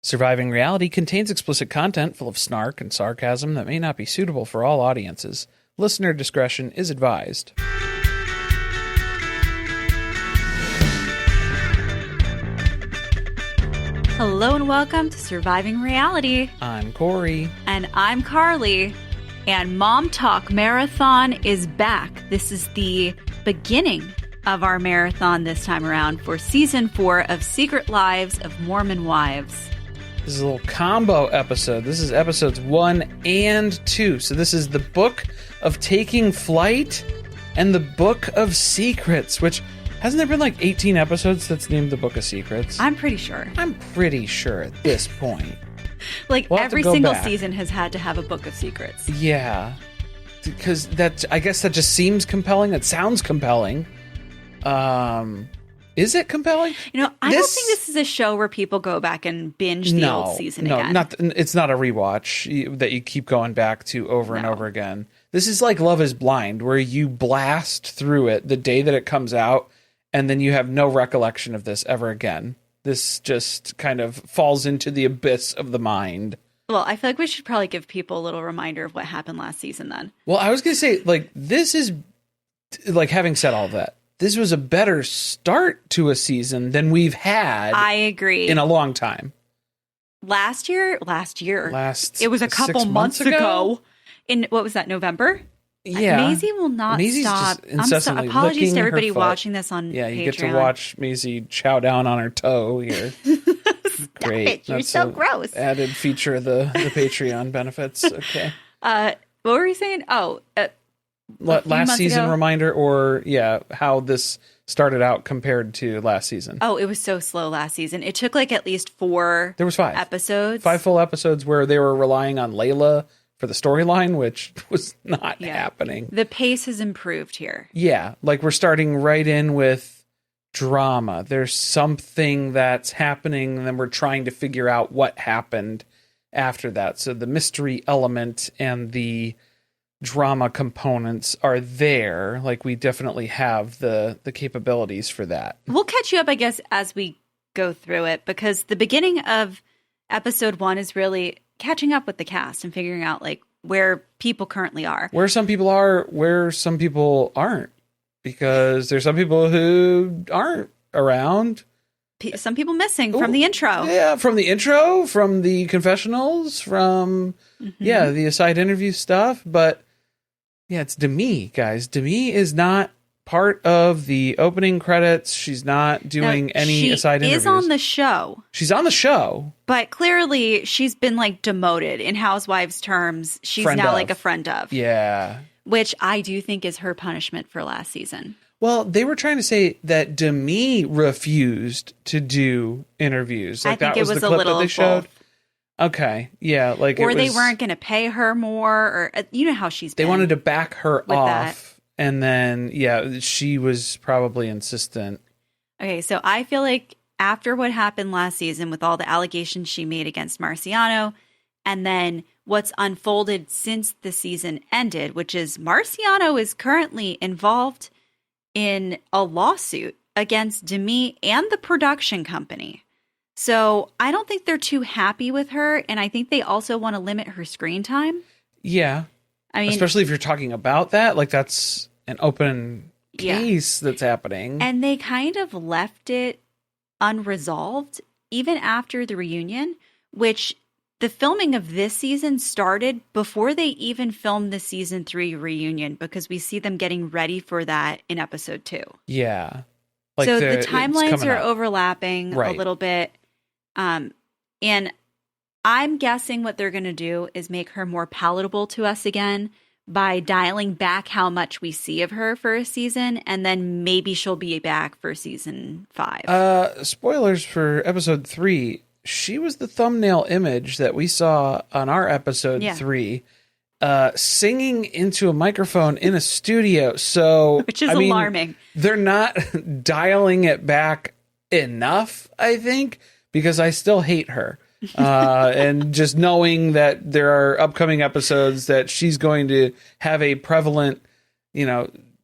Surviving Reality contains explicit content full of snark and sarcasm that may not be suitable for all audiences. Listener discretion is advised. Hello and welcome to Surviving Reality. I'm Corey. And I'm Carly. And Mom Talk Marathon is back. This is the beginning of our marathon this time around for Season 4 of Secret Lives of Mormon Wives. This is a little combo episode. This is episodes 1 and 2. So this is the Book of Taking Flight and the Book of Secrets, which, hasn't there been like 18 episodes that's named the Book of Secrets? I'm pretty sure. I'm pretty sure at this point. Like, we'll every single season has had to have a Book of Secrets. Yeah. Because I guess that just seems compelling. It sounds compelling. Is it compelling? You know, I don't think this is a show where people go back and binge the old season again. It's not a rewatch that you keep going back to over and over again. This is like Love is Blind, where you blast through it the day that it comes out, and then you have no recollection of this ever again. This just kind of falls into the abyss of the mind. Well, I feel like we should probably give people a little reminder of what happened last season then. Well, I was going to say, like, this is, like, having said all that, this was a better start to a season than we've had. I agree. In a long time. Last year. It was a couple months ago. In, what was that, November? Yeah. Maisie will not Maisie's stop. Apologies to everybody watching this on Patreon. Yeah, you get to watch Maisie chow down on her toe here. Great. It. You're so gross. Added feature of the Patreon benefits. Okay. What were we saying? Last season ago? Reminder, or how this started out compared to last season. Oh, it was so slow last season. It took like at least 4 There was 5 episodes. 5 full episodes where they were relying on Layla for the storyline, which was not happening. The pace has improved here. Yeah, like we're starting right in with drama. There's something that's happening, and then we're trying to figure out what happened after that. So the mystery element and the drama components are there. Like, we definitely have the capabilities for that. We'll catch you up, I guess, as we go through it, because the beginning of episode 1 is really catching up with the cast and figuring out like where people currently are. Where some people are, where some people aren't. Because there's some people who aren't around. Some people missing from the intro. Yeah, from the intro, from the confessionals, from the aside interview stuff. But yeah, it's Demi, guys. Demi is not part of the opening credits. She's not doing any aside interviews. She is on the show. She's on the show. But clearly she's been like demoted in Housewives terms. She's now like a friend of. Yeah. Which I do think is her punishment for last season. Well, they were trying to say that Demi refused to do interviews. Like, I think that was the clip that they showed. Okay, yeah, like or they weren't going to pay her more, or you know how she's been. They wanted to back her off, and then she was probably insistent. Okay, so I feel like after what happened last season with all the allegations she made against Marciano, and then what's unfolded since the season ended, which is Marciano is currently involved in a lawsuit against Demi and the production company. So I don't think they're too happy with her, and I think they also want to limit her screen time. Yeah. I mean, especially if you're talking about that, like that's an open case that's happening. And they kind of left it unresolved even after the reunion, which the filming of this season started before they even filmed the season 3 reunion, because we see them getting ready for that in episode 2. Yeah. Like so the timelines are overlapping a little bit. And I'm guessing what they're going to do is make her more palatable to us again by dialing back how much we see of her for a season, and then maybe she'll be back for season 5. Spoilers for episode 3. She was the thumbnail image that we saw on our episode 3, singing into a microphone in a studio. So, which is alarming. They're not dialing it back enough, I think, because I still hate her. And just knowing that there are upcoming episodes that she's going to have a prevalent,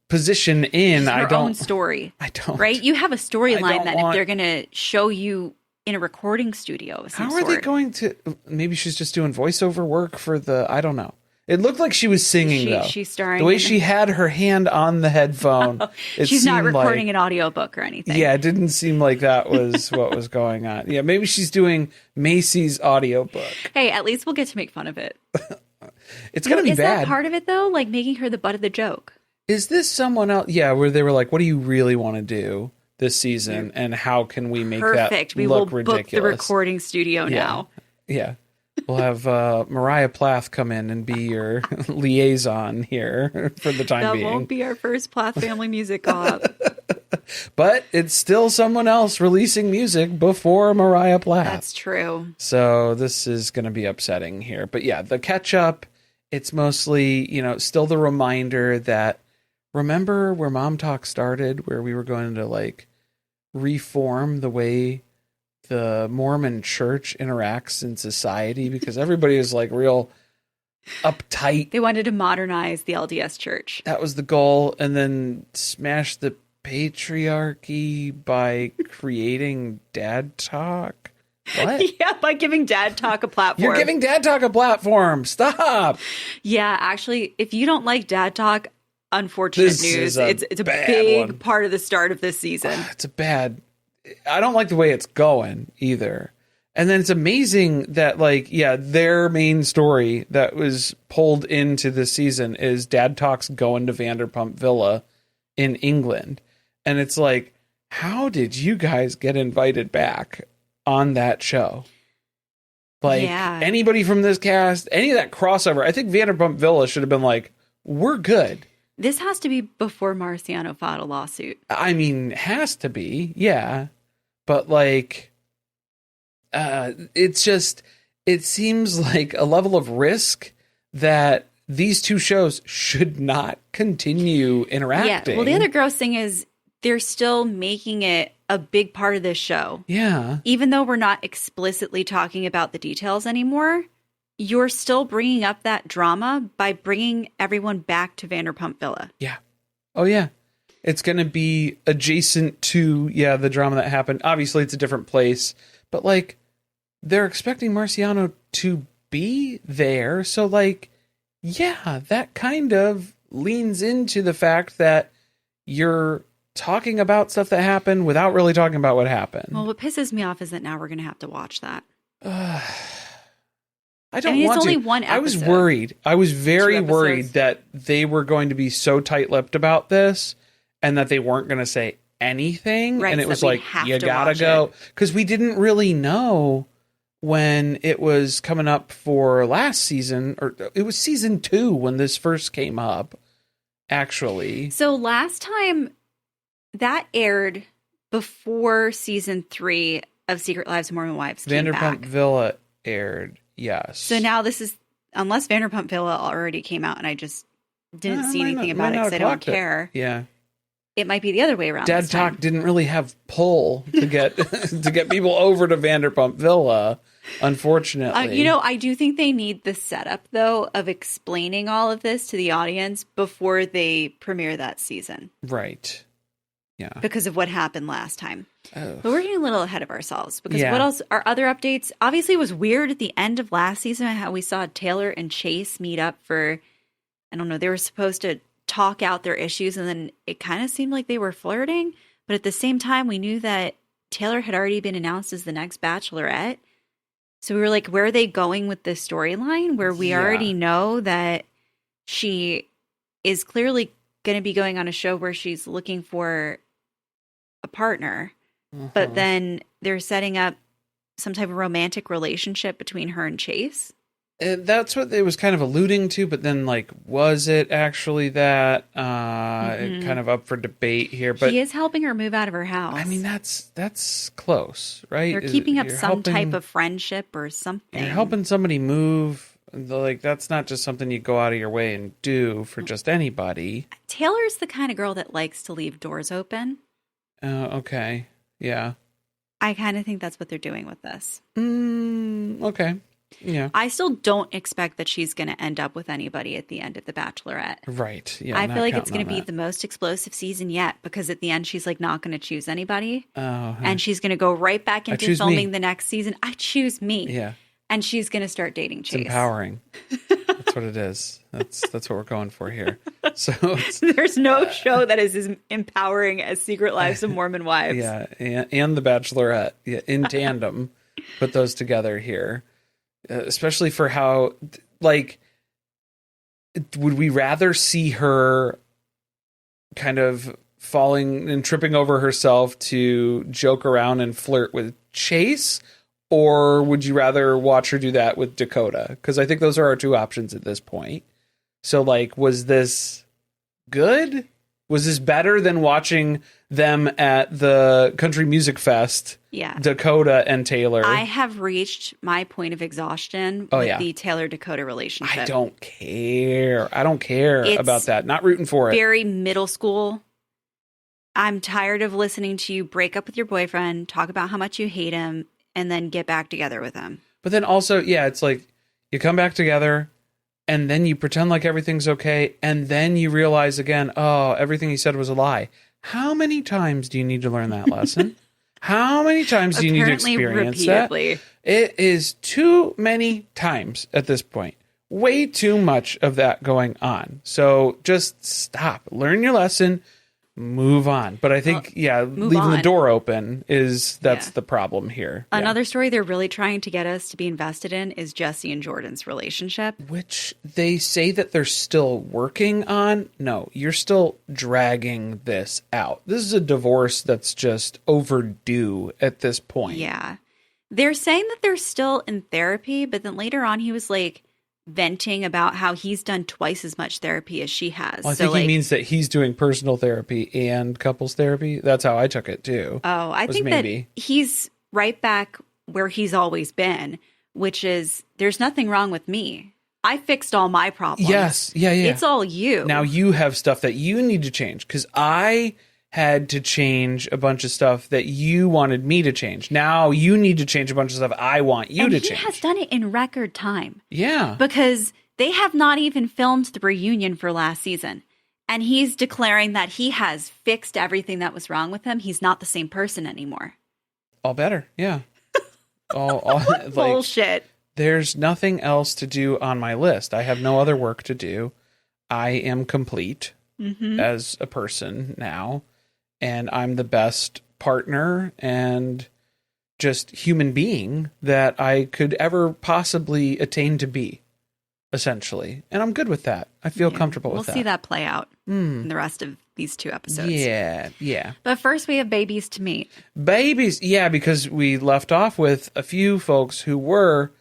position in. Her own story. I don't. Right? You have a storyline that if they're going to show you in a recording studio of some How are they going to? Maybe she's just doing voiceover work for I don't know. It looked like she was singing, though. She's starring. The way she had her hand on the headphone. She's not recording an audiobook or anything. Yeah, it didn't seem like that was what was going on. Yeah, maybe she's doing Macy's audiobook. Hey, at least we'll get to make fun of it. It's going to be bad. Is that part of it, though? Like making her the butt of the joke? Is this someone else? Yeah, where they were like, what do you really want to do this season? And how can we make that look we will ridiculous? Book the recording studio now. Yeah. We'll have Mariah Plath come in and be your liaison here for the time being. That won't be our first Plath family music op. But it's still someone else releasing music before Mariah Plath. That's true. So this is going to be upsetting here. But yeah, the catch up, it's mostly, still the reminder that remember where Mom Talk started, where we were going to like reform the way the Mormon church interacts in society, because everybody is like real uptight. They wanted to modernize the LDS church. That was the goal. And then smash the patriarchy by creating Dad Talk. What? Yeah, by giving Dad Talk a platform. You're giving Dad Talk a platform. Stop. Yeah, actually, if you don't like Dad Talk, unfortunate news. It's a big part of the start of this season. I don't like the way it's going either. And then it's amazing that their main story that was pulled into this season is Dad Talk's going to Vanderpump Villa in England. And it's like, how did you guys get invited back on that show? Anybody from this cast, any of that crossover, I think Vanderpump Villa should have been like, we're good. This has to be before Marciano filed a lawsuit. I mean, has to be, yeah. But it seems like a level of risk that these two shows should not continue interacting. Yeah, well, the other gross thing is they're still making it a big part of this show. Yeah. Even though we're not explicitly talking about the details anymore, you're still bringing up that drama by bringing everyone back to Vanderpump Villa. Yeah. Oh, yeah. It's going to be adjacent to, the drama that happened. Obviously, it's a different place. But, they're expecting Marciano to be there. So, that kind of leans into the fact that you're talking about stuff that happened without really talking about what happened. Well, what pisses me off is that now we're going to have to watch that. I don't want it's only to. one episode. I was worried. I was very worried that they were going to be so tight-lipped about this and that they weren't going to say anything. Right, and it was like, you to gotta go. Because we didn't really know when it was coming up for last season, or it was season 2 when this first came up, actually. So last time that aired before season 3 of Secret Lives of Mormon Wives came Vanderpump Villa aired, yes. So now this is, unless Vanderpump Villa already came out and I just didn't see anything about it because I don't care. Yeah. It might be the other way around. Dad Talk didn't really have pull to get to get people over to Vanderpump Villa, unfortunately. I do think they need the setup, though, of explaining all of this to the audience before they premiere that season. Right. Yeah. Because of what happened last time. Oh. But we're getting a little ahead of ourselves. Because what else? Our other updates, obviously it was weird at the end of last season how we saw Taylor and Chase meet up for, I don't know, they were supposed to talk out their issues, and then it kind of seemed like they were flirting, but at the same time we knew that Taylor had already been announced as the next Bachelorette, so we were like, where are they going with this storyline where we already know that she is clearly going to be going on a show where she's looking for a partner, but then they're setting up some type of romantic relationship between her and Chase. That's what it was kind of alluding to, but then, was it actually that? Kind of up for debate here. But he is helping her move out of her house. I mean, that's close, right? They're keeping up some type of friendship or something. You're helping somebody move. That's not just something you go out of your way and do for just anybody. Taylor's the kind of girl that likes to leave doors open. Okay. Yeah. I kind of think that's what they're doing with this. Okay. Yeah. I still don't expect that she's going to end up with anybody at the end of The Bachelorette. Right. Yeah. I feel like it's going to be that. the most explosive season yet, because at the end she's like not going to choose anybody. Oh, And she's going to go right back into filming the next season. I choose me. Yeah. And she's going to start dating Chase. It's empowering. That's what it is. That's what we're going for here. So there's no show that is as empowering as Secret Lives of Mormon Wives. Yeah, and The Bachelorette, in tandem. Put those together here, especially for how, like, would we rather see her kind of falling and tripping over herself to joke around and flirt with Chase? Or would you rather watch her do that with Dakota? Because I think those are our two options at this point. So, like, was this good? Was this better than watching them at the Country Music Fest? Yeah. Dakota and Taylor. I have reached my point of exhaustion with the Taylor-Dakota relationship. I don't care. About that. Not rooting for it. Very middle school. I'm tired of listening to you break up with your boyfriend, talk about how much you hate him, and then get back together with him. But then also, it's like you come back together and then you pretend like everything's okay. And then you realize again, oh, everything he said was a lie. How many times do you need to learn that lesson? How many times do you need to experience repeatedly. that? It is too many times at this point. Way too much of that going on. So just stop. Learn your lesson. Move on. But I think, leaving the door open that's the problem here. Another story they're really trying to get us to be invested in is Jessi and Jordan's relationship. Which they say that they're still working on. No, you're still dragging this out. This is a divorce that's just overdue at this point. Yeah. They're saying that they're still in therapy, but then later on he was like, venting about how he's done twice as much therapy as she has. Well, I think he means that he's doing personal therapy and couples therapy. That's how I took it too. Oh, I think that he's right back where he's always been, which is there's nothing wrong with me. I fixed all my problems. Yes. Yeah. It's all you. Now you have stuff that you need to change because I had to change a bunch of stuff that you wanted me to change. Now you need to change a bunch of stuff I want you to change. And he has done it in record time. Yeah. Because they have not even filmed the reunion for last season. And he's declaring that he has fixed everything that was wrong with him. He's not the same person anymore. All better. Yeah. all like, bullshit. There's nothing else to do on my list. I have no other work to do. I am complete as a person now. And I'm the best partner and just human being that I could ever possibly attain to be, essentially. And I'm good with that. I feel comfortable with that. We'll see that play out in the rest of these 2 episodes. Yeah. But first we have babies to meet. Babies, because we left off with a few folks who were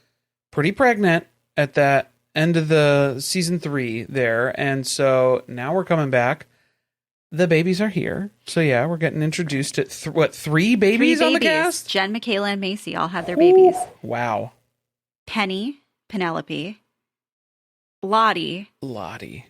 pretty pregnant at that end of the season 3 there. And so now we're coming back. The babies are here. So, we're getting introduced to, 3 babies on the cast? Jen, Michaela, and Macy all have their babies. Wow. Penny, Penelope, Lottie.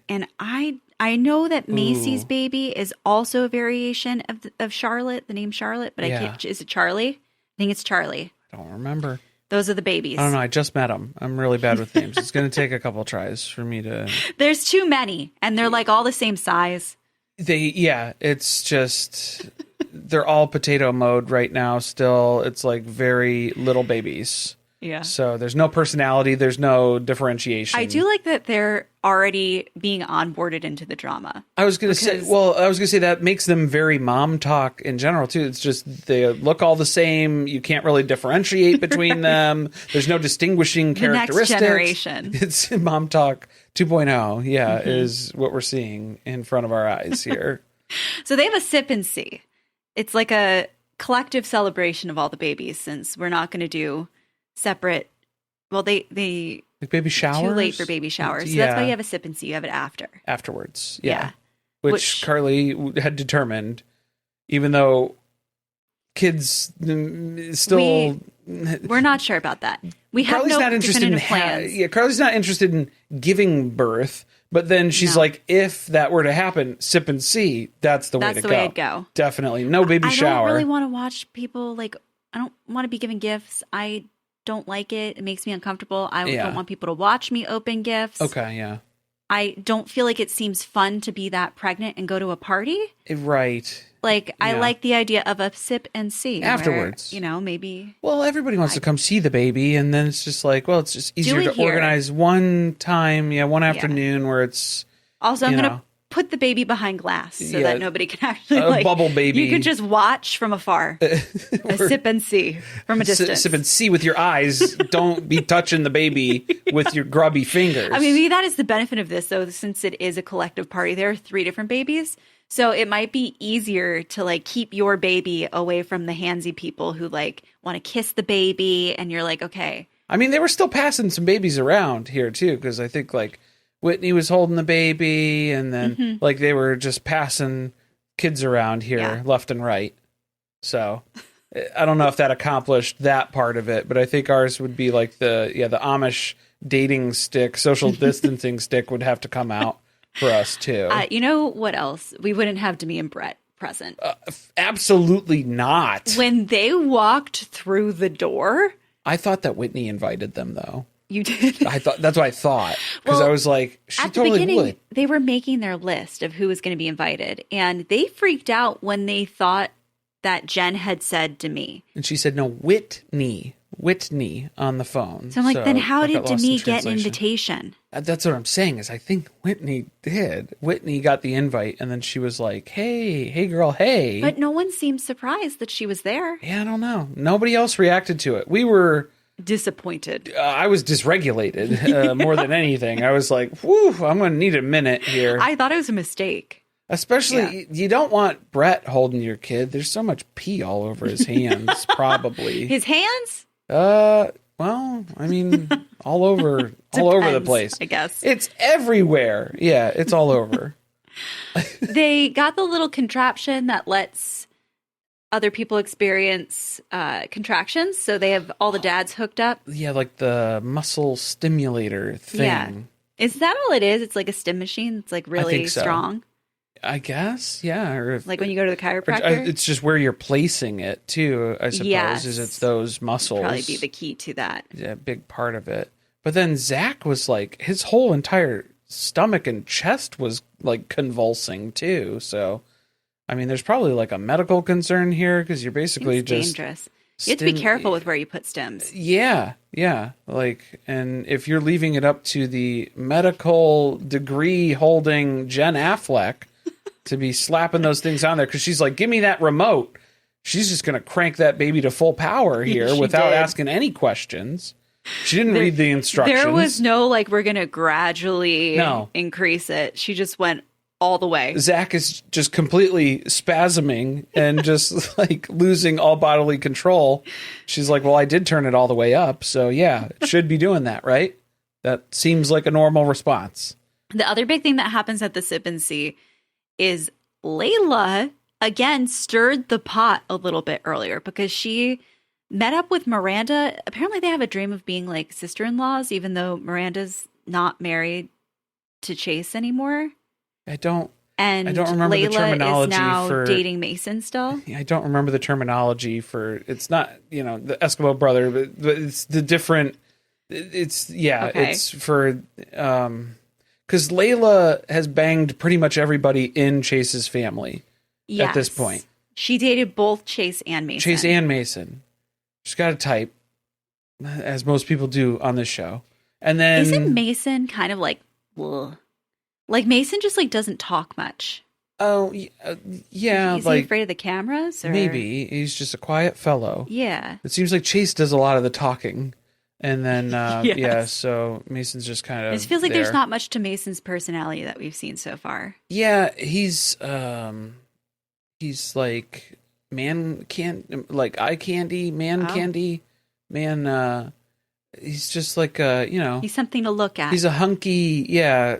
And I know that Macy's baby is also a variation of Charlotte, the name Charlotte, but I can't. Is it Charlie? I think it's Charlie. I don't remember. Those are the babies. I don't know. I just met them. I'm really bad with names. It's going to take a couple tries for me to... There's too many, and they're like all the same size. It's just, they're all potato mode right now still. It's like very little babies. Yeah. So there's no personality. There's no differentiation. I do like that they're already being onboarded into the drama. I was going to say that makes them very mom talk in general too. It's just, they look all the same. You can't really differentiate between them. There's no distinguishing characteristics. The next generation. It's mom talk 2.0. Is what we're seeing in front of our eyes here. So they have a sip and see. It's like a collective celebration of all the babies since we're not going to do separate. Well, they like baby showers. Too late for baby showers. So that's why you have a sip and see. You have it afterwards. Yeah. Which Carly had determined, even though kids still. We're not sure about that. We have Carly's no not interested in plans. Carly's not interested in giving birth, but then she's like, if that were to happen, sip and see. That's the way to go. That's the way I'd go. Definitely, no baby shower. I don't really want to watch people like. I don't want to be giving gifts. I don't like it. It makes me uncomfortable. I Yeah. don't want people to watch me open gifts. Okay, yeah. I don't feel like it seems fun to be that pregnant and go to a party. Right. Like, I Yeah. like the idea of a sip and see. Afterwards. Where, maybe. Well, everybody wants to come see the baby, and then it's just like, well, it's just easier it to here. organize one time, one afternoon where it's... Also, I'm going to put the baby behind glass so that nobody can actually, a bubble baby. You can just watch from afar. A sip and see from a distance. Sip and see with your eyes. Don't be touching the baby with your grubby fingers. I mean, maybe that is the benefit of this, though, since it is a collective party. There are 3 different babies. So it might be easier to, like, keep your baby away from the handsy people who, like, want to kiss the baby. And you're like, okay. I mean, they were still passing some babies around here, too, because I think, like, Whitney was holding the baby, and then, like, they were just passing kids around here left and right. So I don't know if that accomplished that part of it, but I think ours would be like the Amish dating stick, social distancing stick would have to come out for us, too. You know what else? We wouldn't have Demi and Brett present. Absolutely not. When they walked through the door. I thought that Whitney invited them, though. You did? That's what I thought. Because I was like, she at totally the beginning, would. They were making their list of who was going to be invited. And they freaked out when they thought that Jen had said Demi. And she said, no, Whitney on the phone. So I'm like, then how did Demi get an translation. invitation? That's what I'm saying is I think Whitney did. Whitney got the invite, and then she was like, hey girl, hey. But no one seemed surprised that she was there. Yeah, I don't know. Nobody else reacted to it. We were... disappointed. I was dysregulated more than anything. I was like, whew, I'm going to need a minute here. I thought it was a mistake. Especially, you don't want Brett holding your kid. There's so much pee all over his hands, probably. His hands? Well, I mean, all over the place. I guess. It's everywhere. Yeah, it's all over. They got the little contraption that lets other people experience contractions. So they have all the dads hooked up. Yeah, like the muscle stimulator thing. Yeah. Is that all it is? It's like a stim machine. It's like really strong. I guess, yeah. Or like when you go to the chiropractor? It's just where you're placing it, too, I suppose, Yes. is it's those muscles. Probably be the key to that. Yeah, big part of it. But then Zach was like, his whole entire stomach and chest was like convulsing, too. So, I mean, there's probably like a medical concern here because you're basically just... dangerous. You have to be careful with where you put stims. Yeah. Like, and if you're leaving it up to the medical degree holding Jen Affleck to be slapping those things on there, because she's like, give me that remote. She's just going to crank that baby to full power here without asking any questions. She didn't read the instructions. There was no, like, we're going to gradually increase it. She just went all the way. Zach is just completely spasming and just like losing all bodily control. She's like, well, I did turn it all the way up. So yeah, it should be doing that, right? That seems like a normal response. The other big thing that happens at the sip and see is Layla again stirred the pot a little bit earlier because she met up with Miranda. Apparently they have a dream of being like sister-in-laws, even though Miranda's not married to Chase anymore. I don't remember Layla the terminology is now for dating Mason still. I don't remember the terminology for, it's not, the Eskimo brother, but it's the different, it's for, because Layla has banged pretty much everybody in Chase's family at this point. She dated both Chase and Mason. She's got a type, as most people do on this show. And then... Isn't Mason kind of like, ugh. Like, Mason just, like, doesn't talk much. Oh, yeah. Is he afraid of the cameras? Or? Maybe. He's just a quiet fellow. Yeah. It seems like Chase does a lot of the talking. And then, so Mason's just kind of It feels like there's not much to Mason's personality that we've seen so far. Yeah, he's like, eye candy, candy, he's just like he's something to look at. He's a hunky,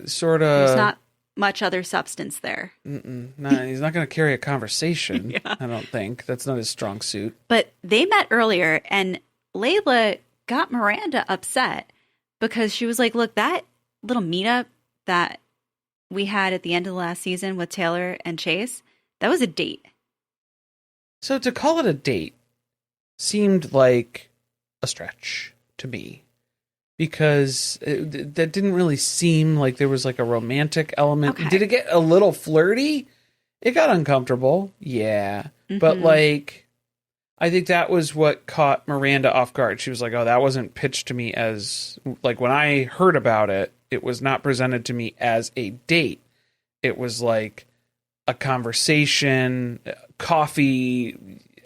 sort of. There's not much other substance there. No, he's not going to carry a conversation. I don't think that's not his strong suit. But they met earlier, and Layla got Miranda upset because she was like, "Look, that little meetup that we had at the end of the last season with Taylor and Chase, that was a date." So to call it a date seemed like a stretch. to me because that didn't really seem like there was like a romantic element. Okay. Did it get a little flirty? It got uncomfortable. Yeah. But like, I think that was what caught Miranda off guard. She was like, oh, that wasn't pitched to me as like when I heard about it, it was not presented to me as a date. It was like a conversation, coffee,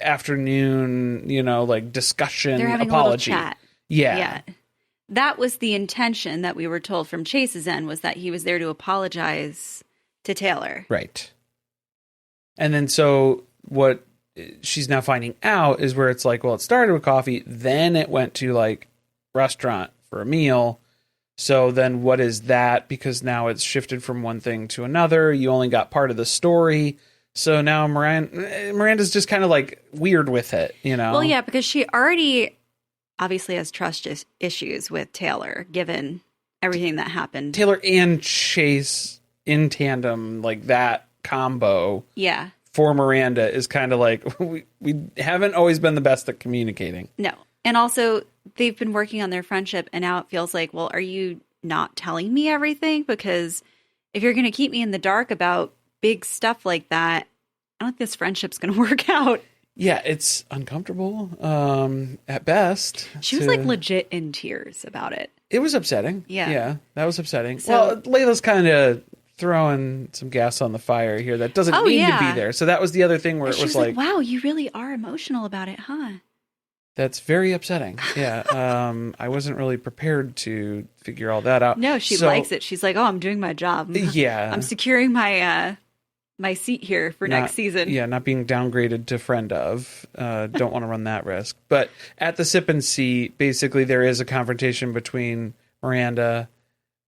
afternoon, like discussion, They're having apology. a little chat. Yeah. That was the intention that we were told from Chase's end, was that he was there to apologize to Taylor. Right. And then so what she's now finding out is where it's like, well, it started with coffee, then it went to like restaurant for a meal. So then what is that? Because now it's shifted from one thing to another. You only got part of the story. So now Miranda's just kind of like weird with it, Well, yeah, because she already obviously has trust issues with Taylor, given everything that happened. Taylor and Chase in tandem, like that combo. Yeah. For Miranda is kind of like, we haven't always been the best at communicating. No. And also, they've been working on their friendship, and now it feels like, well, are you not telling me everything? Because if you're going to keep me in the dark about big stuff like that, I don't think this friendship's going to work out. Yeah, it's uncomfortable at best. She was like legit in tears about it. It was upsetting. Yeah. Yeah, that was upsetting. So, well, Layla's kind of throwing some gas on the fire here that doesn't need to be there. So that was the other thing where it was like, wow, you really are emotional about it, huh? That's very upsetting. Yeah. I wasn't really prepared to figure all that out. No, she likes it. She's like, oh, I'm doing my job. Yeah. I'm securing my my seat here for next season. Yeah, not being downgraded to friend of. Don't want to run that risk. But at the sip and see, basically there is a confrontation between Miranda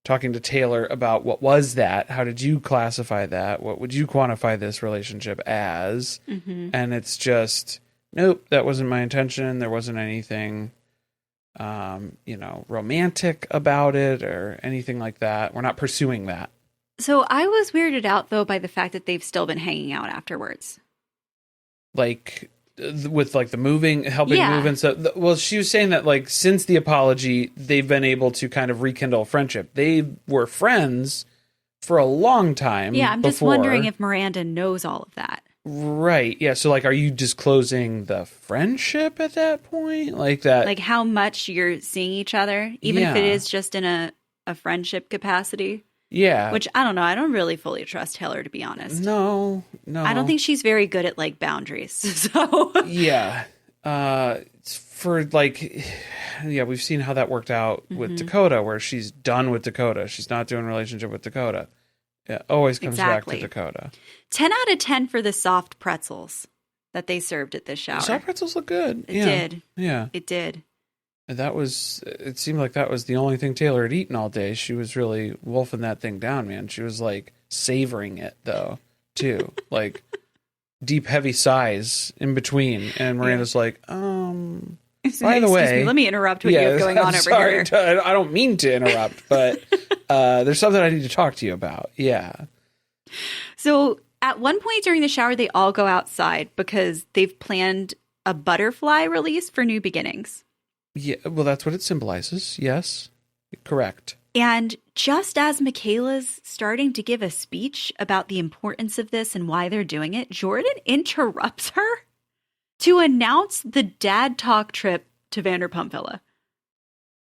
talking to Taylor about what was that? How did you classify that? What would you quantify this relationship as? Mm-hmm. And it's just, nope, that wasn't my intention. There wasn't anything, romantic about it or anything like that. We're not pursuing that. So I was weirded out, though, by the fact that they've still been hanging out afterwards. Like, with like the helping move and stuff. Well, she was saying that like since the apology, they've been able to kind of rekindle friendship. They were friends for a long time. Yeah, I'm just wondering if Miranda knows all of that. Right. Yeah. So like, are you disclosing the friendship at that point? Like that? Like how much you're seeing each other, even if it is just in a friendship capacity? Yeah. Which, I don't know. I don't really fully trust Taylor, to be honest. No. I don't think she's very good at, like, boundaries. So yeah. For, like, yeah, we've seen how that worked out with Dakota, where she's done with Dakota. She's not doing a relationship with Dakota. It always comes back to Dakota. 10 out of 10 for the soft pretzels that they served at this shower. The soft pretzels look good. It did. Yeah. It did. It seemed like that was the only thing Taylor had eaten all day. She was really wolfing that thing down, man. She was like savoring it though, too. Like deep, heavy sighs in between. And Miranda's like, by the way, let me interrupt what you have going on over here. I don't mean to interrupt, but there's something I need to talk to you about. Yeah. So at one point during the shower, they all go outside because they've planned a butterfly release for New Beginnings. Yeah, well, that's what it symbolizes. Yes, correct. And just as Michaela's starting to give a speech about the importance of this and why they're doing it, Jordan interrupts her to announce the dad talk trip to Vanderpump Villa.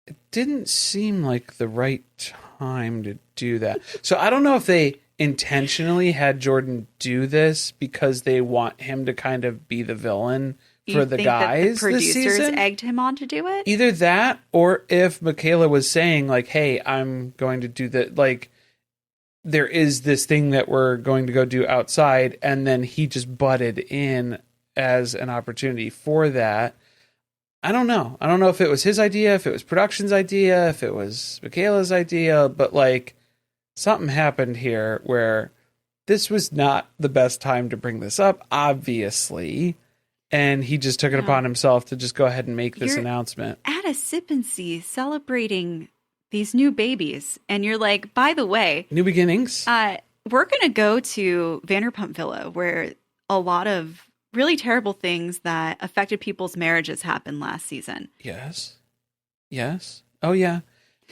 It didn't seem like the right time to do that. So I don't know if they intentionally had Jordan do this because they want him to kind of be the villain for the guys that the this producers season. Egged him on to do it. Either that, or if Michaela was saying like, "Hey, I'm going to do that." Like, there is this thing that we're going to go do outside, and then he just butted in as an opportunity for that. I don't know. I don't know if it was his idea, if it was production's idea, if it was Michaela's idea, but like something happened here where this was not the best time to bring this up, obviously. And he just took it upon himself to just go ahead and make this announcement. At a sip and see celebrating these new babies. And you're like, by the way, New Beginnings. We're going to go to Vanderpump Villa, where a lot of really terrible things that affected people's marriages happened last season. Yes. Yes. Oh, yeah.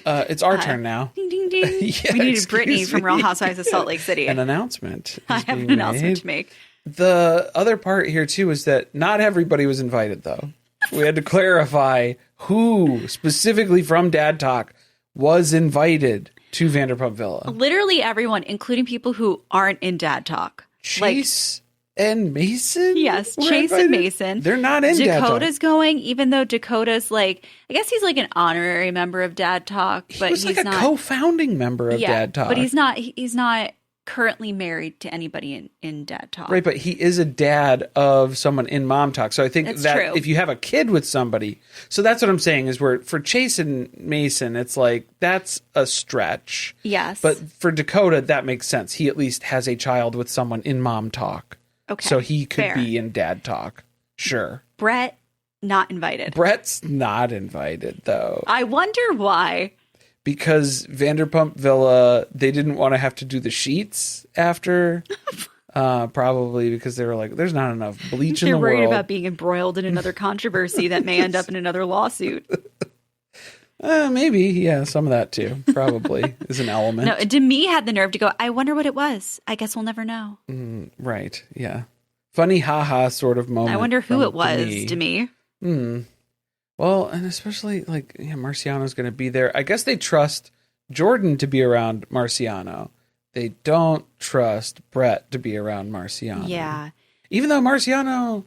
It's our turn now. Ding, ding, ding. Yeah, we needed Brittany excuse from Real me. Housewives of Salt Lake City. An announcement. I is have an being announcement made. to make. The other part here, too, is that not everybody was invited, though. We had to clarify who specifically from Dad Talk was invited to Vanderpump Villa. Literally everyone, including people who aren't in Dad Talk. Chase and Mason? Yes, were Chase invited? and Mason. They're not in Dad Talk. Dakota's going, even though Dakota's like, I guess he's like an honorary member of Dad Talk, but He was he's like a not co-founding member of Dad Talk. But he's not currently married to anybody in Dad Talk. Right, but he is a dad of someone in Mom Talk. So I think That's that true. if you have a kid with somebody, so that's what I'm saying is where for Chase and Mason, it's like that's a stretch. Yes. But for Dakota, that makes sense. He at least has a child with someone in Mom Talk. Okay. So he could fair. be in Dad Talk. Sure. Brett, not invited. Brett's not invited though. I wonder why. Because Vanderpump Villa, they didn't want to have to do the sheets after. Probably because they were like, there's not enough bleach in They're the worried world. about being embroiled in another controversy that may end up in another lawsuit. Maybe, yeah, some of that too. Probably is an element. No, Demi had the nerve to go, I wonder what it was. I guess we'll never know. Right, yeah. Funny haha sort of moment. I wonder who from it was, Demi. Well, and especially like Marciano's going to be there. I guess they trust Jordan to be around Marciano. They don't trust Brett to be around Marciano. Yeah. Even though Marciano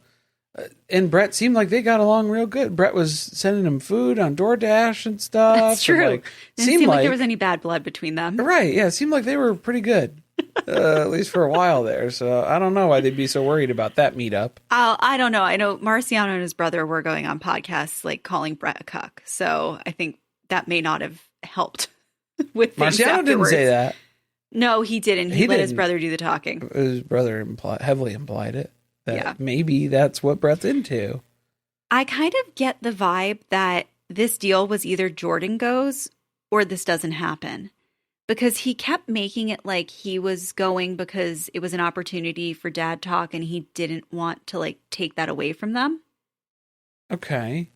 and Brett seemed like they got along real good. Brett was sending him food on DoorDash and stuff. That's true. And, Didn't seem like there was any bad blood between them. Right, yeah. It seemed like they were pretty good. At least for a while there. So I don't know why they'd be so worried about that meetup. I don't know. I know Marciano and his brother were going on podcasts like calling Brett a cuck. So I think that may not have helped with things Marciano didn't afterwards. say that. No, he didn't. He let his brother do the talking. His brother heavily implied it. That Yeah. maybe that's what Brett's into. I kind of get the vibe that this deal was either Jordan goes or this doesn't happen. Because he kept making it like he was going because it was an opportunity for Dad Talk and he didn't want to like take that away from them. Okay.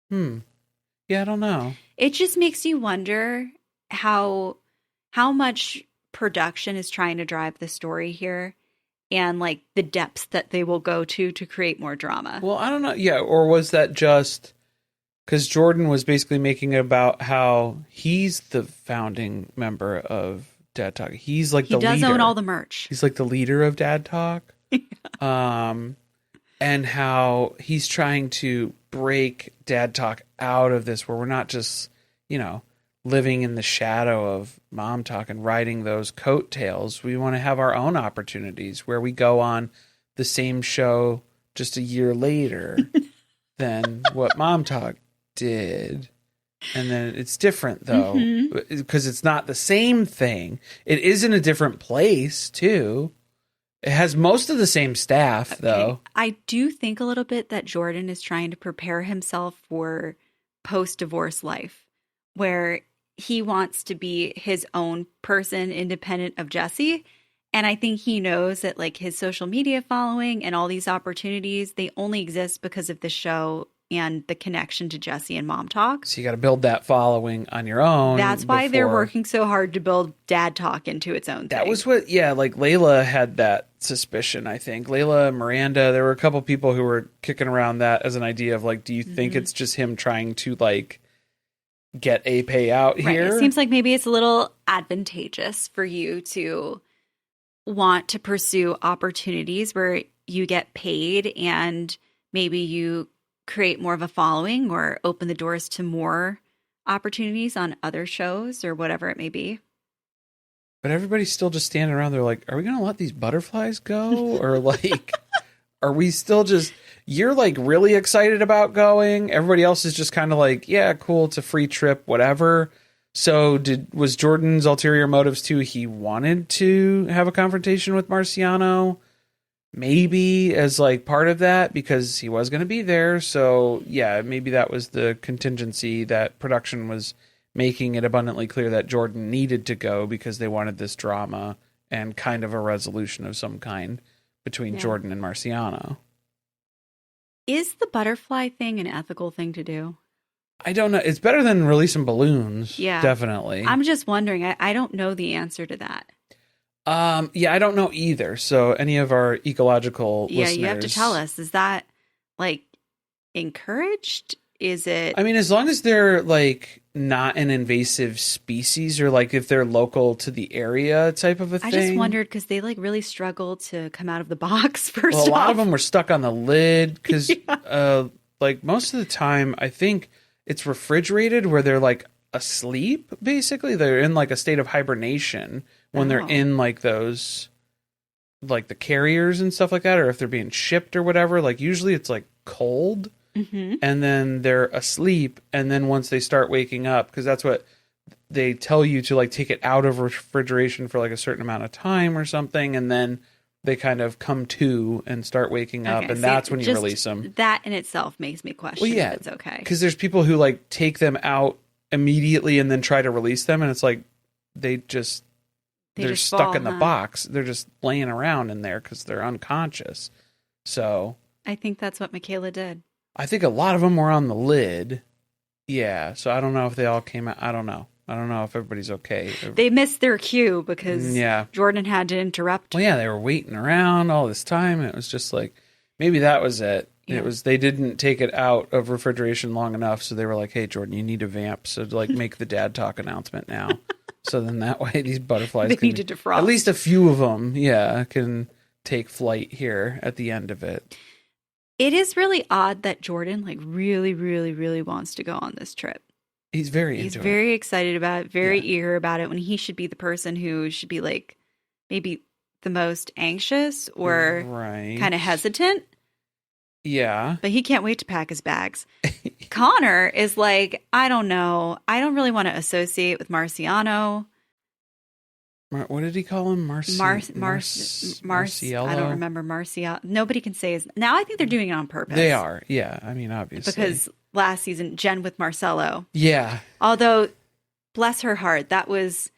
Yeah, I don't know. It just makes you wonder how much production is trying to drive the story here and like the depths that they will go to create more drama. Well, I don't know. Yeah, or was that just because Jordan was basically making it about how he's the founding member of Dad Talk. He's like the leader. He does own all the merch. He's like the leader of Dad Talk. And how he's trying to break Dad Talk out of this where we're not just, living in the shadow of Mom Talk and riding those coattails. We want to have our own opportunities where we go on the same show just a year later than what Mom Talk did. And then it's different though, because it's not the same thing. It is in a different place too. It has most of the same staff though. I do think a little bit that Jordan is trying to prepare himself for post-divorce life where he wants to be his own person independent of Jessi. And I think he knows that like his social media following and all these opportunities, they only exist because of the show and the connection to Jessi and Mom Talk. So you got to build that following on your own. That's why they're working so hard to build Dad Talk into its own thing. That was what, like Layla had that suspicion, I think. Layla, Miranda, there were a couple people who were kicking around that as an idea of like, do you think it's just him trying to like get a payout here? Right. It seems like maybe it's a little advantageous for you to want to pursue opportunities where you get paid and maybe you create more of a following or open the doors to more opportunities on other shows or whatever it may be. But everybody's still just standing around. They're like, are we going to let these butterflies go? Or like, are we still just, you're like really excited about going. Everybody else is just kind of like, yeah, cool. It's a free trip, whatever. So was Jordan's ulterior motives too? He wanted to have a confrontation with Marciano, maybe as like part of that because he was going to be there. So yeah, maybe that was the contingency that production was making it abundantly clear that Jordan needed to go because they wanted this drama and kind of a resolution of some kind between Jordan and Marciano. Is the butterfly thing an ethical thing to do? I don't know. It's better than releasing balloons. Yeah. Definitely. I'm just wondering. I don't know the answer to that. Yeah, I don't know either. So any of our ecological listeners, you have to tell us. Is that like encouraged? Is it? I mean, as long as they're like not an invasive species or like if they're local to the area type of a thing. I just wondered because they like really struggled to come out of the box first. Well, a lot of them were stuck on the lid because like most of the time, I think it's refrigerated where they're like asleep. Basically, they're in like a state of hibernation when they're in like those, like the carriers and stuff like that, or if they're being shipped or whatever. Like usually it's like cold. Mm-hmm. And then they're asleep, and then once they start waking up, because that's what they tell you to like take it out of refrigeration for like a certain amount of time or something, and then they kind of come to and start waking up, and that's when you release them. That in itself makes me question if it's okay. Because there's people who like take them out immediately and then try to release them, and it's like they're just stuck in the box. They're just laying around in there because they're unconscious. So I think that's what Michaela did. I think a lot of them were on the lid. Yeah, so I don't know if they all came out. I don't know. I don't know if everybody's okay. They missed their cue because Jordan had to interrupt. Well, yeah, they were waiting around all this time. And it was just like, maybe that was it. Yeah. It was, they didn't take it out of refrigeration long enough. So they were like, hey, Jordan, you need a vamp. So like make the dad talk announcement now. So then that way these butterflies they need to defrost. At least a few of them, can take flight here at the end of it. It is really odd that Jordan like really, really, really wants to go on this trip. He's very excited about it, very eager about it, when he should be the person who should be like maybe the most anxious or kind of hesitant. Yeah. But he can't wait to pack his bags. Connor is like, I don't know. I don't really want to associate with Marciano. What did he call him? Marciello? I don't remember. Marcial. Nobody can say his. Now I think they're doing it on purpose. They are. Yeah. I mean, obviously. Because last season, Jen with Marcello. Yeah. Although, bless her heart, that was.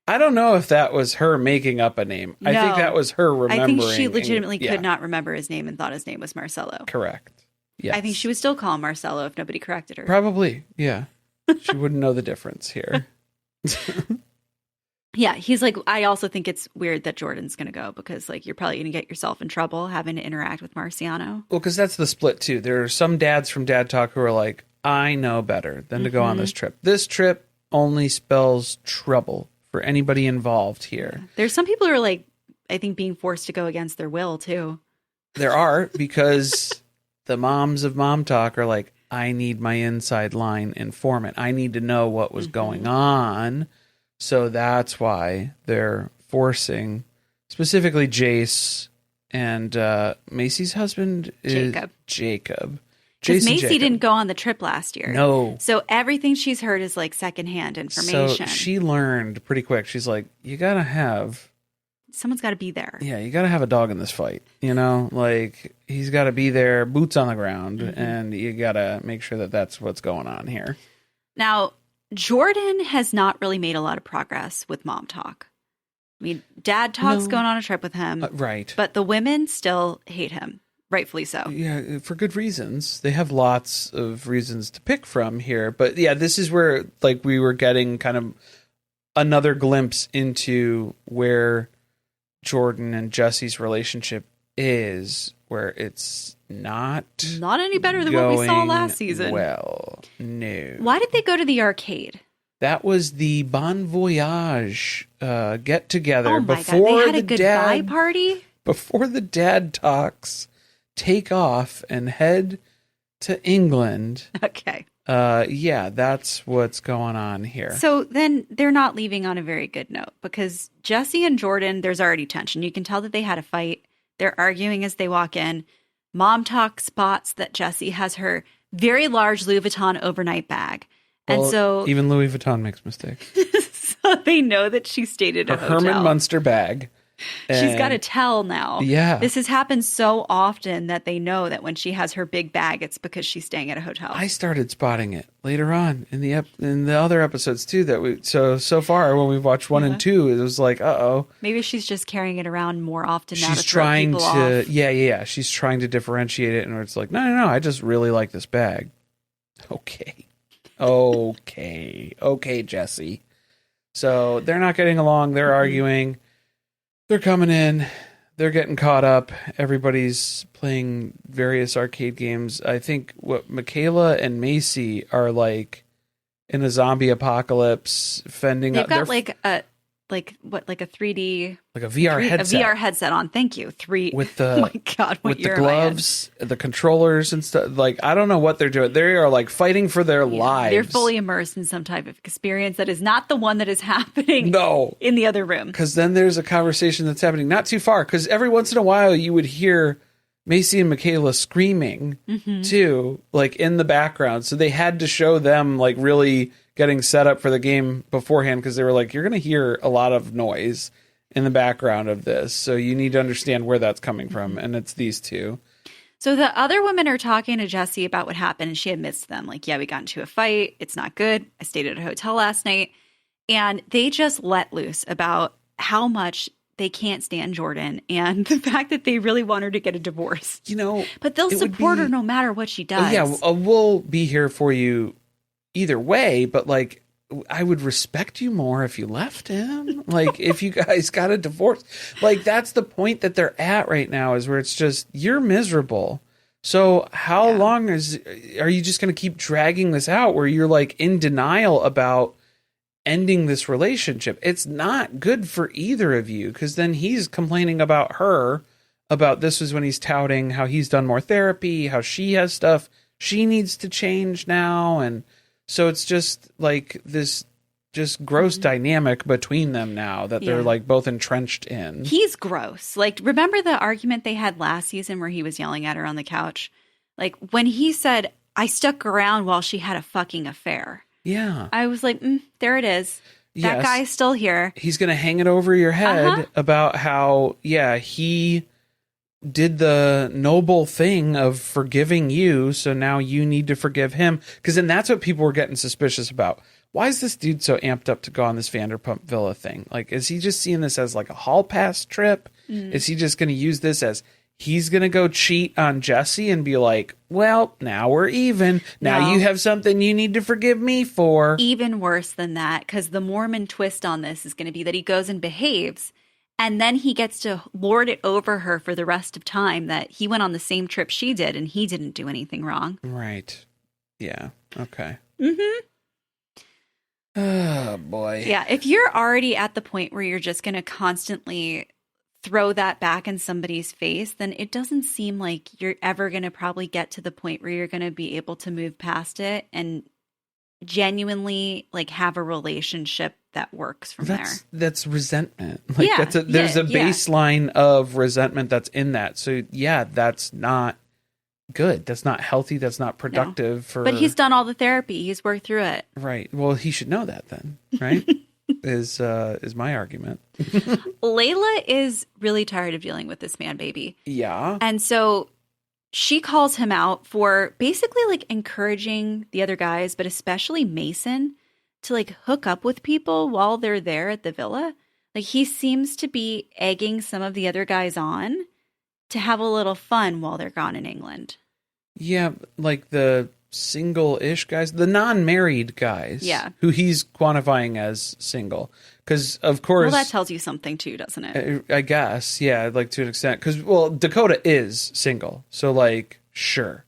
I don't know if that was her making up a name. No, I think that was her remembering. I think she legitimately could not remember his name and thought his name was Marcello. Correct. Yes. I think she would still call him Marcello if nobody corrected her. Probably. Yeah. She wouldn't know the difference here. Yeah, he's like, I also think it's weird that Jordan's going to go because, like, you're probably going to get yourself in trouble having to interact with Marciano. Well, because that's the split, too. There are some dads from Dad Talk who are like, I know better than to go on this trip. This trip only spells trouble for anybody involved here. Yeah. There's some people who are, like, I think being forced to go against their will, too. There are, because the moms of Mom Talk are like, I need my inside line informant. I need to know what was going on. So that's why they're forcing, specifically Jace and Macy's husband is Jacob. Because Macy didn't go on the trip last year. No. So everything she's heard is like secondhand information. So she learned pretty quick. She's like, you got to have. Someone's got to be there. Yeah, you got to have a dog in this fight. You know, like he's got to be there, boots on the ground, and you got to make sure that that's what's going on here. Now, Jordan has not really made a lot of progress with Mom Talk. I mean, Dad Talk's going on a trip with him. Right. But the women still hate him. Rightfully so. Yeah, for good reasons. They have lots of reasons to pick from here. But yeah, this is where like we were getting kind of another glimpse into where Jordan and Jesse's relationship is, where it's not any better than what we saw last season. Well, no. Why did they go to the arcade? That was the Bon Voyage get together. Oh my God, they had a goodbye party? Before the Dad Talks take off and head to England. Okay. Yeah, that's what's going on here. So then they're not leaving on a very good note because Jessi and Jordan, there's already tension. You can tell that they had a fight. They're arguing as they walk in. Mom Talk spots that Jessi has her very large Louis Vuitton overnight bag. Well, and so even Louis Vuitton makes mistakes. So they know that she stayed at a hotel. Herman Munster bag. She's got to tell now. Yeah. This has happened so often that they know that when she has her big bag, it's because she's staying at a hotel. I started spotting it later on in the other episodes too. That we so far when we've watched 1 and 2, it was like, maybe she's just carrying it around more often now. She's trying to, yeah. She's trying to differentiate it, and it's like, no. I just really like this bag. Okay. Okay, Jessi. So they're not getting along. They're arguing. They're coming in. They're getting caught up. Everybody's playing various arcade games. I think what Michaela and Macy are like in a zombie apocalypse, fending They've up. got like a 3D, like a VR headset. A VR headset on. Thank you. With the oh my God, what with the gloves, the controllers and stuff. Like, I don't know what they're doing. They are like fighting for their lives. They're fully immersed in some type of experience that is not the one that is happening in the other room. Because then there's a conversation that's happening not too far. Because every once in a while you would hear Macy and Michaela screaming too, like in the background. So they had to show them like really getting set up for the game beforehand, because they were like, you're going to hear a lot of noise in the background of this. So you need to understand where that's coming from. And it's these two. So the other women are talking to Jessi about what happened, and she admits to them, like, yeah, we got into a fight. It's not good. I stayed at a hotel last night. And they just let loose about how much they can't stand Jordan and the fact that they really want her to get a divorce. But they'll support her no matter what she does. Yeah, we'll be here for you either way, but like, I would respect you more if you left him. Like, if you guys got a divorce. Like, that's the point that they're at right now, is where it's just, you're miserable. So how long are you just going to keep dragging this out where you're like in denial about ending this relationship? It's not good for either of you, because then he's complaining about her, about this is when he's touting how he's done more therapy, how she has stuff she needs to change now. And so it's just like this just gross dynamic between them now that they're like both entrenched in. He's gross. Like, remember the argument they had last season where he was yelling at her on the couch? Like, when he said, I stuck around while she had a fucking affair. Yeah. I was like, there it is. That guy's still here. He's going to hang it over your head about how, he did the noble thing of forgiving you, so now you need to forgive him. Because then that's what people were getting suspicious about. Why is this dude so amped up to go on this Vanderpump Villa thing? Like, is he just seeing this as like a hall pass trip? Is he just going to use this as he's going to go cheat on Jessi and be like, well, now we're even. Now you have something you need to forgive me for. Even worse than that, because the Mormon twist on this is going to be that he goes and behaves, and then he gets to lord it over her for the rest of time that he went on the same trip she did and he didn't do anything wrong. Right. Yeah. Okay. Mm-hmm. Oh, boy. Yeah. If you're already at the point where you're just going to constantly throw that back in somebody's face, then it doesn't seem like you're ever going to probably get to the point where you're going to be able to move past it and genuinely like have a relationship that works from there. That's resentment. Like, there's a baseline of resentment that's in that. So that's not good. That's not healthy. That's not productive. But he's done all the therapy. He's worked through it. Right. Well, he should know that then, right? is my argument. Layla is really tired of dealing with this man baby. Yeah. And so she calls him out for basically like encouraging the other guys, but especially Mason, to like hook up with people while they're there at the villa. Like, he seems to be egging some of the other guys on to have a little fun while they're gone in England. Yeah, like the single-ish guys, the non-married guys. Yeah. Who he's quantifying as single. Because, of course... Well, that tells you something too, doesn't it? I guess, yeah, like to an extent. Because, well, Dakota is single. So, like, sure.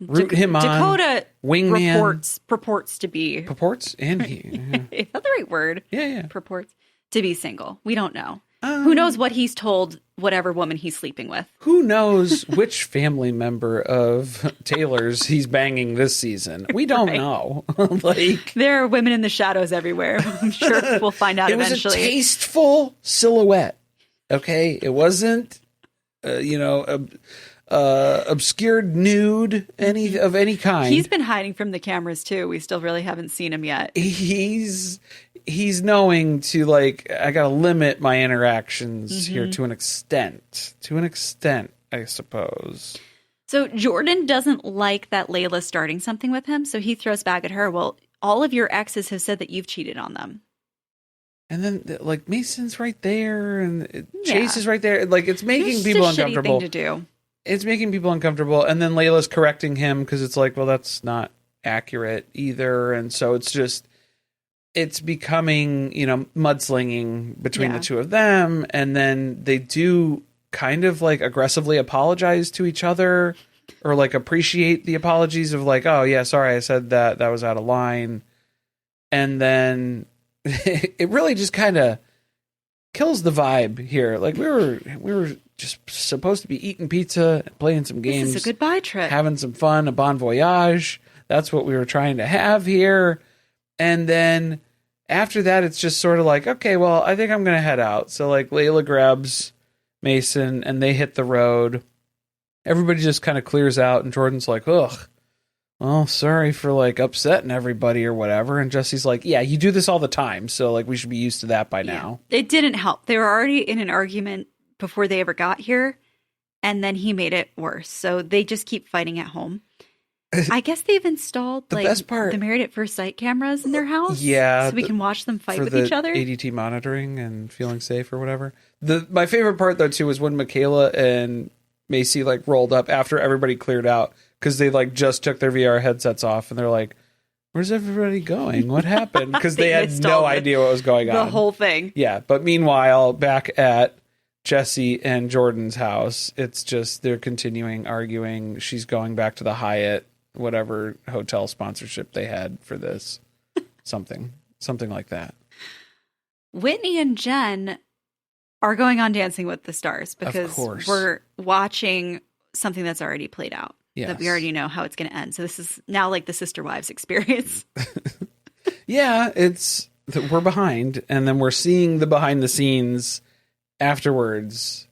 Root him on. Dakota wingman. purports to be... Purports? And he... Yeah. Is that the right word? Yeah. Purports to be single. We don't know. Who knows what he's told whatever woman he's sleeping with? Who knows which family member of Taylor's he's banging this season? We don't know. Like, there are women in the shadows everywhere. I'm sure we'll find out eventually. It was a tasteful silhouette. Okay, it wasn't, obscured nude of any kind. He's been hiding from the cameras too. We still really haven't seen him yet. He's knowing to, like, I gotta limit my interactions here to an extent. I suppose. So Jordan doesn't like that Layla's starting something with him, so he throws back at her, well, all of your exes have said that you've cheated on them. And then, like, Mason's right there, and Chase is right there. Like, it's making people uncomfortable. Shitty thing to do. It's making people uncomfortable. And then Layla's correcting him because it's like, well, that's not accurate either. And so it's becoming, mudslinging between the two of them. And then they do kind of like aggressively apologize to each other, or like appreciate the apologies of like, oh yeah, sorry, I said that was out of line. And then it really just kind of kills the vibe here. Like we were just supposed to be eating pizza, playing some games. This is a goodbye trip. Having some fun, a bon voyage. That's what we were trying to have here. And then after that, it's just sort of like, okay, well, I think I'm going to head out. So like Layla grabs Mason and they hit the road. Everybody just kind of clears out and Jordan's like, ugh, well, sorry for like upsetting everybody or whatever. And Jesse's like, yeah, you do this all the time. So like we should be used to that by now. It didn't help. They were already in an argument before they ever got here. And then he made it worse. So they just keep fighting at home. I guess they've installed best part, the Married at First Sight cameras in their house. Yeah. So we can watch them fight with each other. ADT monitoring and feeling safe or whatever. My favorite part though too was when Michaela and Macy like rolled up after everybody cleared out, because they like just took their VR headsets off and they're like, where's everybody going? What happened? Because they had no idea what was going on. The whole thing. Yeah. But meanwhile, back at Jessi and Jordan's house, it's just they're continuing arguing. She's going back to the Hyatt, whatever hotel sponsorship they had for this. Something like that. Whitney and Jen are going on Dancing with the Stars because we're watching something that's already played out. Yes. That we already know how it's going to end. So this is now like the Sister Wives experience. Yeah, we're behind, and then we're seeing the behind the scenes afterwards,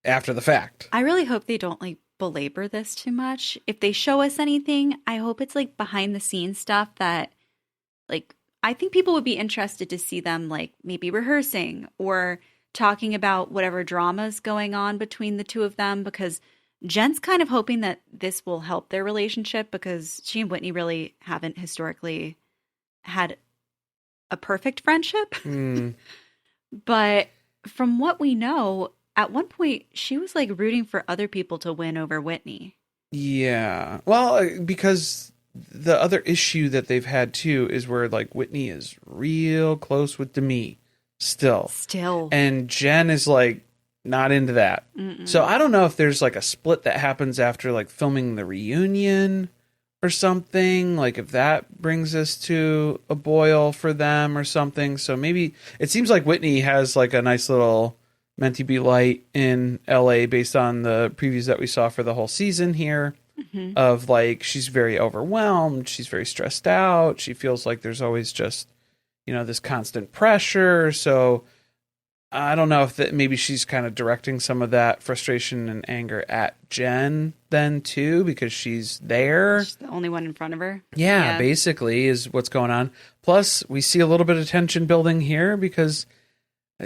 after the fact. I really hope they don't like belabor this too much. If they show us anything, I hope it's like behind the scenes stuff that like I think people would be interested to see them like maybe rehearsing or talking about whatever drama's going on between the two of them, because Jen's kind of hoping that this will help their relationship because she and Whitney really haven't historically had a perfect friendship. But from what we know, at one point she was like rooting for other people to win over Whitney. Yeah. Well, because the other issue that they've had too is where like Whitney is real close with Demi still. And Jen is like not into that. Mm-mm. So I don't know if there's like a split that happens after like filming the reunion or something, like if that brings us to a boil for them or something. So maybe it seems like Whitney has like a nice little meant to be light in LA based on the previews that we saw for the whole season here. Mm-hmm. Of like she's very overwhelmed, she's very stressed out, she feels like there's always just this constant pressure. So I don't know if that maybe she's kind of directing some of that frustration and anger at Jen then too, because she's there. She's the only one in front of her. Yeah, basically is what's going on. Plus, we see a little bit of tension building here because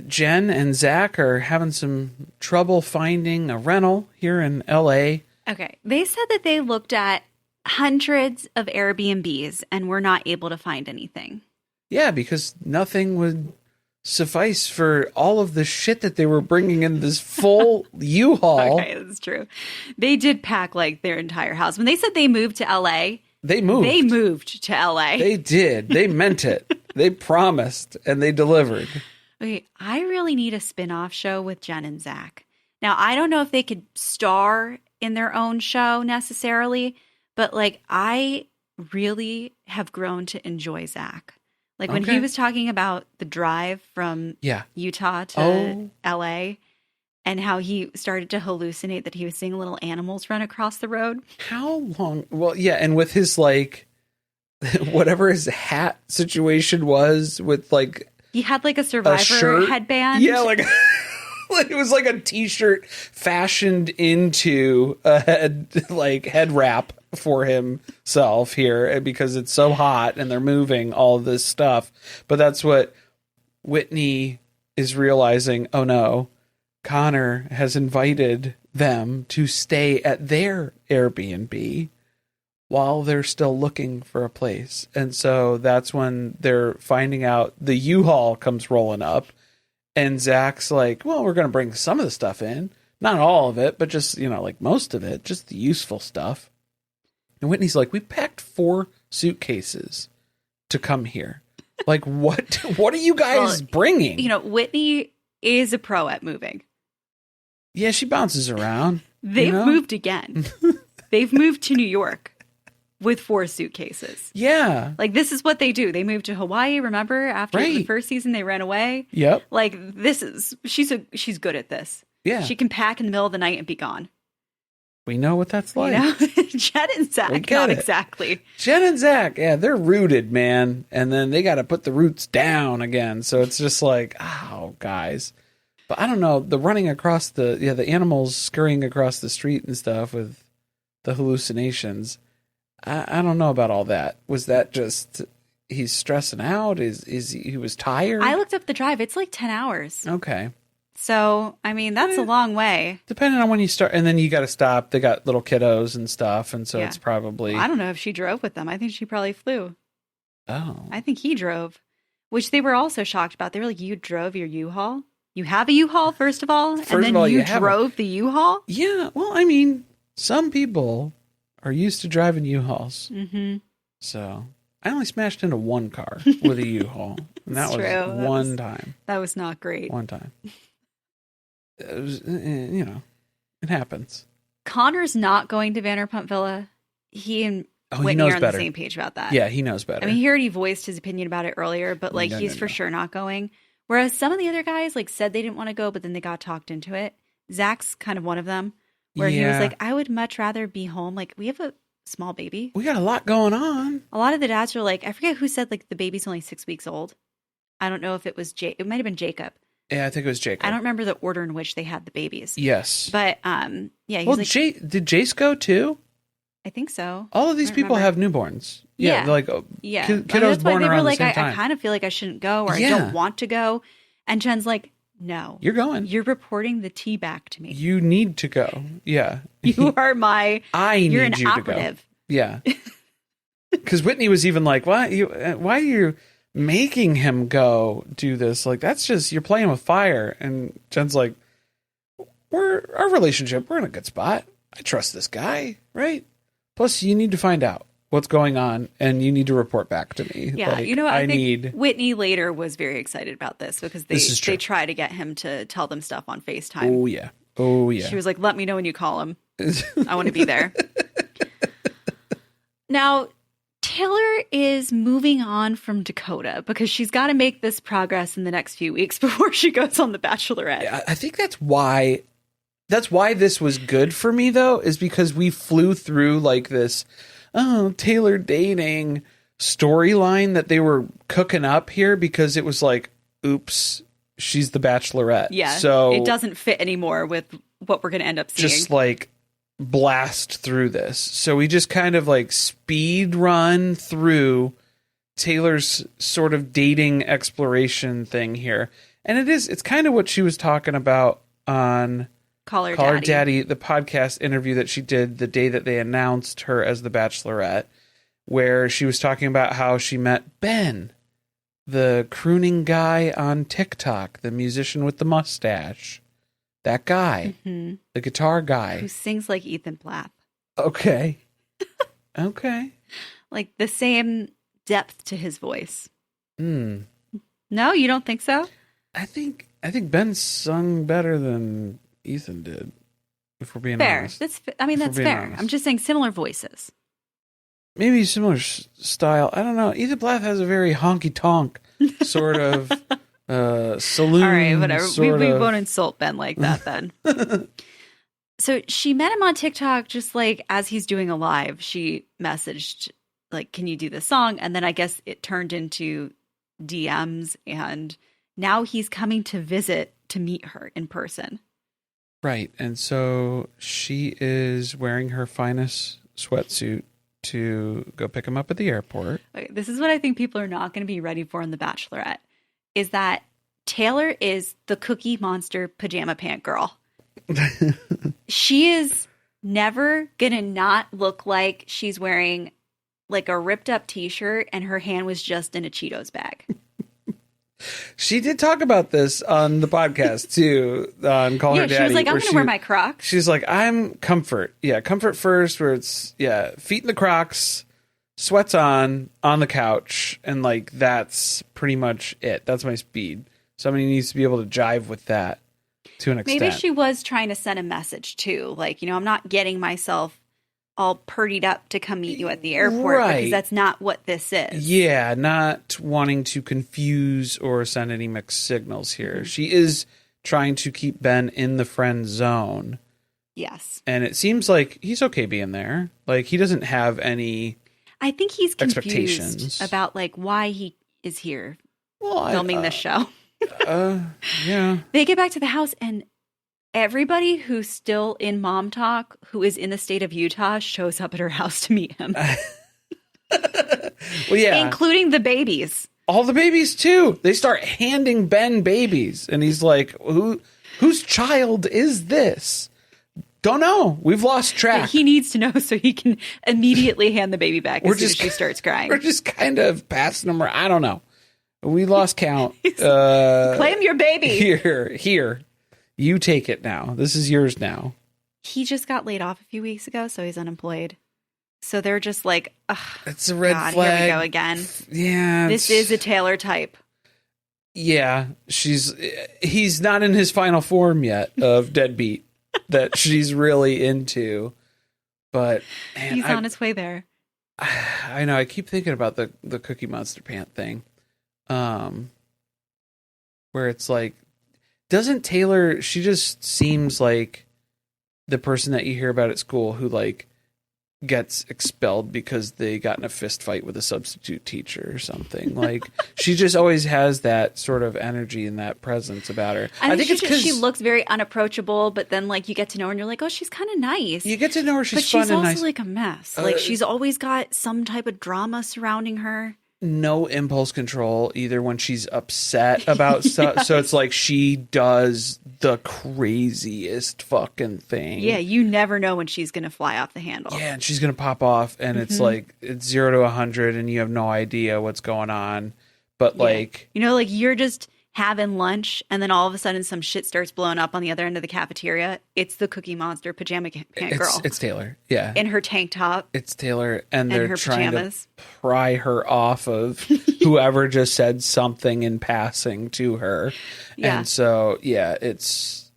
Jen and Zach are having some trouble finding a rental here in LA. Okay. They said that they looked at hundreds of Airbnbs and were not able to find anything. Yeah, because nothing would suffice for all of the shit that they were bringing in this full U-Haul. Okay, that's true. They did pack like their entire house. When they said they moved to LA, they moved. They moved to LA. They did. They meant it. They promised and they delivered. Okay, I really need a spin-off show with Jen and Zach. Now, I don't know if they could star in their own show necessarily, but like I really have grown to enjoy Zach. Like when he was talking about the drive from Utah to LA and how he started to hallucinate that he was seeing little animals run across the road. How long? Well, yeah. And with his like, whatever his hat situation was with like. He had like a Survivor headband. Yeah, like it was like a t-shirt fashioned into a head wrap for himself here because it's so hot and they're moving all this stuff. But that's what Whitney is realizing. Oh no, Connor has invited them to stay at their Airbnb while they're still looking for a place. And so that's when they're finding out the U-Haul comes rolling up and Zach's like, well, we're going to bring some of the stuff in. Not all of it, but just, like most of it, just the useful stuff. And Whitney's like, we packed 4 suitcases to come here. Like, what are you guys bringing? You know, Whitney is a pro at moving. Yeah, she bounces around. They've moved again. They've moved to New York with 4 suitcases. Yeah. Like, this is what they do. They moved to Hawaii, remember? After the first season, they ren away. Yep. Like, she's good at this. Yeah. She can pack in the middle of the night and be gone. We know what that's like. You know? Jen and Zach, not exactly. Jen and Zach, yeah, they're rooted, man. And then they got to put the roots down again. So it's just like, oh, guys. But I don't know, the running across the animals scurrying across the street and stuff with the hallucinations. I don't know about all that. Was that just he's stressing out? Is he was tired? I looked up the drive. It's like 10 hours. Okay. So, I mean, that's a long way. Depending on when you start. And then you got to stop. They got little kiddos and stuff. And so it's probably. Well, I don't know if she drove with them. I think she probably flew. Oh. I think he drove, which they were also shocked about. They were like, you drove your U-Haul? You have a U-Haul, first of all? And then you drove the U-Haul? Yeah. Well, I mean, some people are used to driving U-Hauls. Mm-hmm. So I only smashed into one car with a U-Haul. And that was one time. That was not great. One time. It was, it happens. Connor's not going to Vanderpump Villa. He and Whitney are on the same page about that. Yeah, he knows better. I mean, he already voiced his opinion about it earlier, but he's for sure not going. Whereas some of the other guys said they didn't want to go, but then they got talked into it. Zach's kind of one of them, where he was like, I would much rather be home. Like, we have a small baby. We got a lot going on. A lot of the dads are like, I forget who said the baby's only 6 weeks old. I don't know if it was it might have been Jacob. Yeah, I think it was Jacob. I don't remember the order in which they had the babies. Yes. But, he's well, did Jace go too? I think so. All of these people have newborns. Yeah. Kiddos born around the same time. I kind of feel like I shouldn't go, or I don't want to go. And Jen's like, no. You're going. You're reporting the tea back to me. You need to go. Yeah. You are my... you're an operative. To go. Yeah. Because Whitney was even like, why are you making him go do this? Like, that's just, you're playing with fire. And Jen's like, our relationship, we're in a good spot. I trust this guy, right? Plus, you need to find out what's going on, and you need to report back to me. Yeah, I think Whitney later was very excited about this because they try to get him to tell them stuff on FaceTime. Oh, yeah. She was like, let me know when you call him. I want to be there. Now, Taylor is moving on from Dakota because she's got to make this progress in the next few weeks before she goes on The Bachelorette. Yeah, I think that's why this was good for me, though, is because we flew through this Taylor dating storyline that they were cooking up here, because it was like, oops, she's the Bachelorette. Yeah, so it doesn't fit anymore with what we're going to end up seeing. Just blast through this. So we just kind of speed run through Taylor's sort of dating exploration thing here. And it's kind of what she was talking about on Call Her Daddy, the podcast interview that she did the day that they announced her as the Bachelorette, where she was talking about how she met Ben, the crooning guy on TikTok, the musician with the mustache. That guy, the guitar guy. Who sings like Ethan Plapp. Okay. Okay. The same depth to his voice. No, you don't think so? I think Ben sung better than Ethan did, if we're being honest. That's fair. Honest. I'm just saying similar voices. Maybe similar style. I don't know. Ethan Platt has a very honky-tonk sort of saloon. All right, whatever. We won't insult Ben like that then. So she met him on TikTok just as he's doing a live. She messaged, can you do this song? And then I guess it turned into DMs, and now he's coming to visit to meet her in person. Right. And so she is wearing her finest sweatsuit to go pick him up at the airport. This is what I think people are not going to be ready for in The Bachelorette, is that Taylor is the Cookie Monster pajama pant girl. She is never going to not look like she's wearing a ripped up t-shirt and her hand was just in a Cheetos bag. She did talk about this on the podcast too, on Call Her Daddy. She was like, I'm going to wear my Crocs. She's like, I'm comfort. Yeah, comfort first, where it's, feet in the Crocs, sweats on the couch, and like that's pretty much it. That's my speed. Somebody needs to be able to jive with that to an extent. Maybe she was trying to send a message too. Like, I'm not getting myself all purdied up to come meet you at the airport because that's not what this is. Yeah, not wanting to confuse or send any mixed signals here. She is trying to keep Ben in the friend zone. Yes. And it seems like he's okay being there. Like, he doesn't have any I think he's expectations confused about like why he is here filming this show. Yeah. They get back to the house and everybody who's still in Mom Talk, who is in the state of Utah, shows up at her house to meet him. Well, yeah. Including the babies. All the babies, too. They start handing Ben babies. And he's like, whose child is this? Don't know. We've lost track. But he needs to know so he can immediately hand the baby back as soon as she starts crying. We're just kind of passing them around. I don't know. We lost count. Claim your baby. Here. You take it now. This is yours now. He just got laid off a few weeks ago, so he's unemployed. So they're just like, it's a red God, flag. Here we go again. Yeah. This is a Taylor type. Yeah. He's not in his final form yet of deadbeat that she's really into. But man, he's on his way there. I know. I keep thinking about the Cookie Monster pant thing. Where it's like, doesn't Taylor, she just seems like the person that you hear about at school who like gets expelled because they got in a fist fight with a substitute teacher or something. Like, she just always has that sort of energy and that presence about her. I think it's because she looks very unapproachable, but then like you get to know her and you're like, oh, she's kind of nice. You get to know her, she's fun and nice. But she's also like a mess. Like, she's always got some type of drama surrounding her. No impulse control either when she's upset about stuff. So it's like she does the craziest fucking thing. Yeah, you never know when she's going to fly off the handle. Yeah, and she's going to pop off and it's like it's 0 to 100 and you have no idea what's going on. But like, like you're just having lunch and then all of a sudden some shit starts blowing up on the other end of the cafeteria. It's the Cookie Monster pajama pant girl. It's Taylor. Yeah. In her tank top. It's Taylor. And they're her trying pajamas. to pry her off of whoever just said something in passing to her. Yeah. And so, yeah,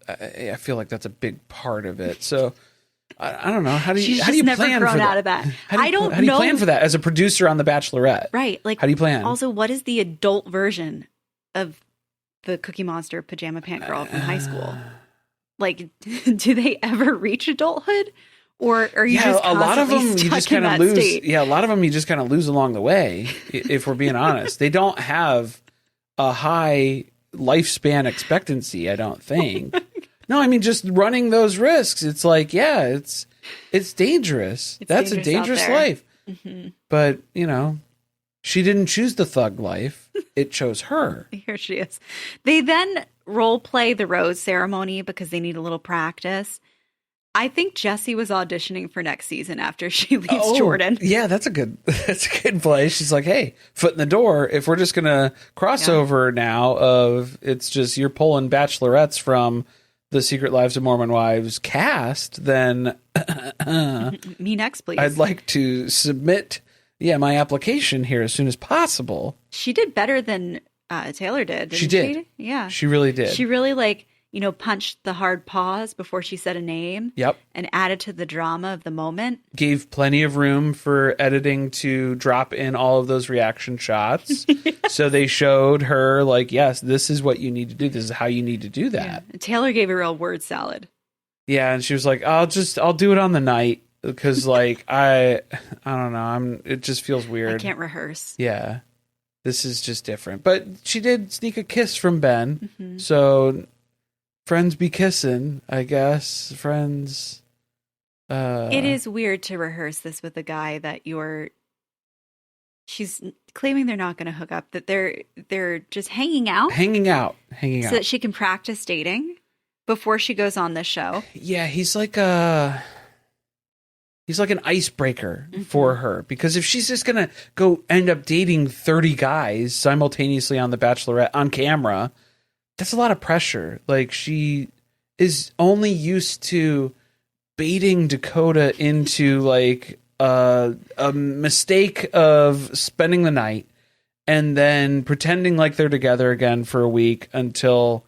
I feel like that's a big part of it. So I don't know. How do you never plan grown for out that? of that. How do you plan for that as a producer on The Bachelorette? Right. Like, how do you plan? Also, what is the adult version of the Cookie Monster pajama pant girl from high school? Like, do they ever reach adulthood, or are you just a lot of them you just kind of lose? State? Yeah, a lot of them you just kind of lose along the way. If we're being honest, they don't have a high lifespan expectancy. I don't think. No, I mean just running those risks. It's like, yeah, it's dangerous. That's a dangerous life. Mm-hmm. But she didn't choose the thug life. It chose her. Here she is. They then role play the rose ceremony because they need a little practice. I think Jessi was auditioning for next season after she leaves Jordan. Yeah, that's a good play. She's like, hey, foot in the door. If we're just gonna cross over now of it's just you're pulling bachelorettes from the Secret Lives of Mormon Wives cast, then me next, please. I'd like to submit my application here as soon as possible. She did better than Taylor did. She did. Yeah. She really did. She really punched the hard pause before she said a name. Yep. And added to the drama of the moment. Gave plenty of room for editing to drop in all of those reaction shots. Yes. So they showed her like, yes, this is what you need to do. This is how you need to do that. Yeah. Taylor gave a real word salad. Yeah. And she was like, I'll do it on the night. Because like, I don't know. It just feels weird. I can't rehearse. Yeah. This is just different. But she did sneak a kiss from Ben. Mm-hmm. So friends be kissing, I guess. Friends. It is weird to rehearse this with a guy that she's claiming they're not going to hook up, that they're just hanging out. Hanging out. So that she can practice dating before she goes on this show. Yeah, he's like an icebreaker for her, because if she's just going to go end up dating 30 guys simultaneously on The Bachelorette on camera, that's a lot of pressure. Like, she is only used to baiting Dakota into like a mistake of spending the night and then pretending like they're together again for a week until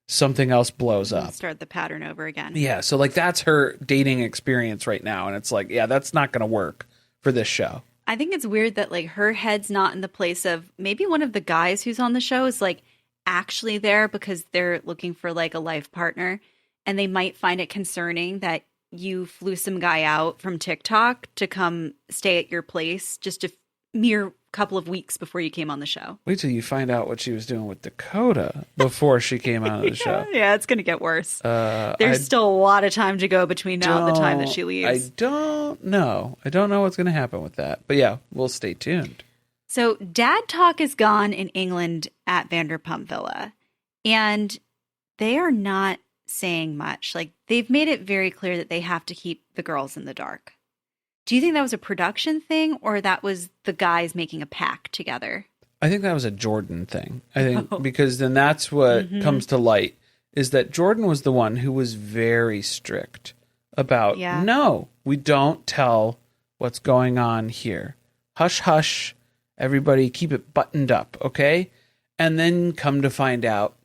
something else blows up. Start the pattern over again. Yeah, so like that's her dating experience right now, and it's like, yeah, that's not going to work for this show. I think it's weird that like her head's not in the place of maybe one of the guys who's on the show is like actually there because they're looking for like a life partner, and they might find it concerning that you flew some guy out from TikTok to come stay at your place just a mere couple of weeks before you came on the show. Wait till you find out what she was doing with Dakota before she came out of the show. Yeah, it's going to get worse. There's still a lot of time to go between now and the time that she leaves. I don't know. I don't know what's going to happen with that. But yeah, we'll stay tuned. So Dad Talk is gone in England at Vanderpump Villa. And they are not saying much. Like, they've made it very clear that they have to keep the girls in the dark. Do you think that was a production thing, or that was the guys making a pact together? I think that was a Jordan thing. I think because then that's what comes to light, is that Jordan was the one who was very strict about, no, we don't tell what's going on here. Hush, hush. Everybody keep it buttoned up, okay? And then come to find out,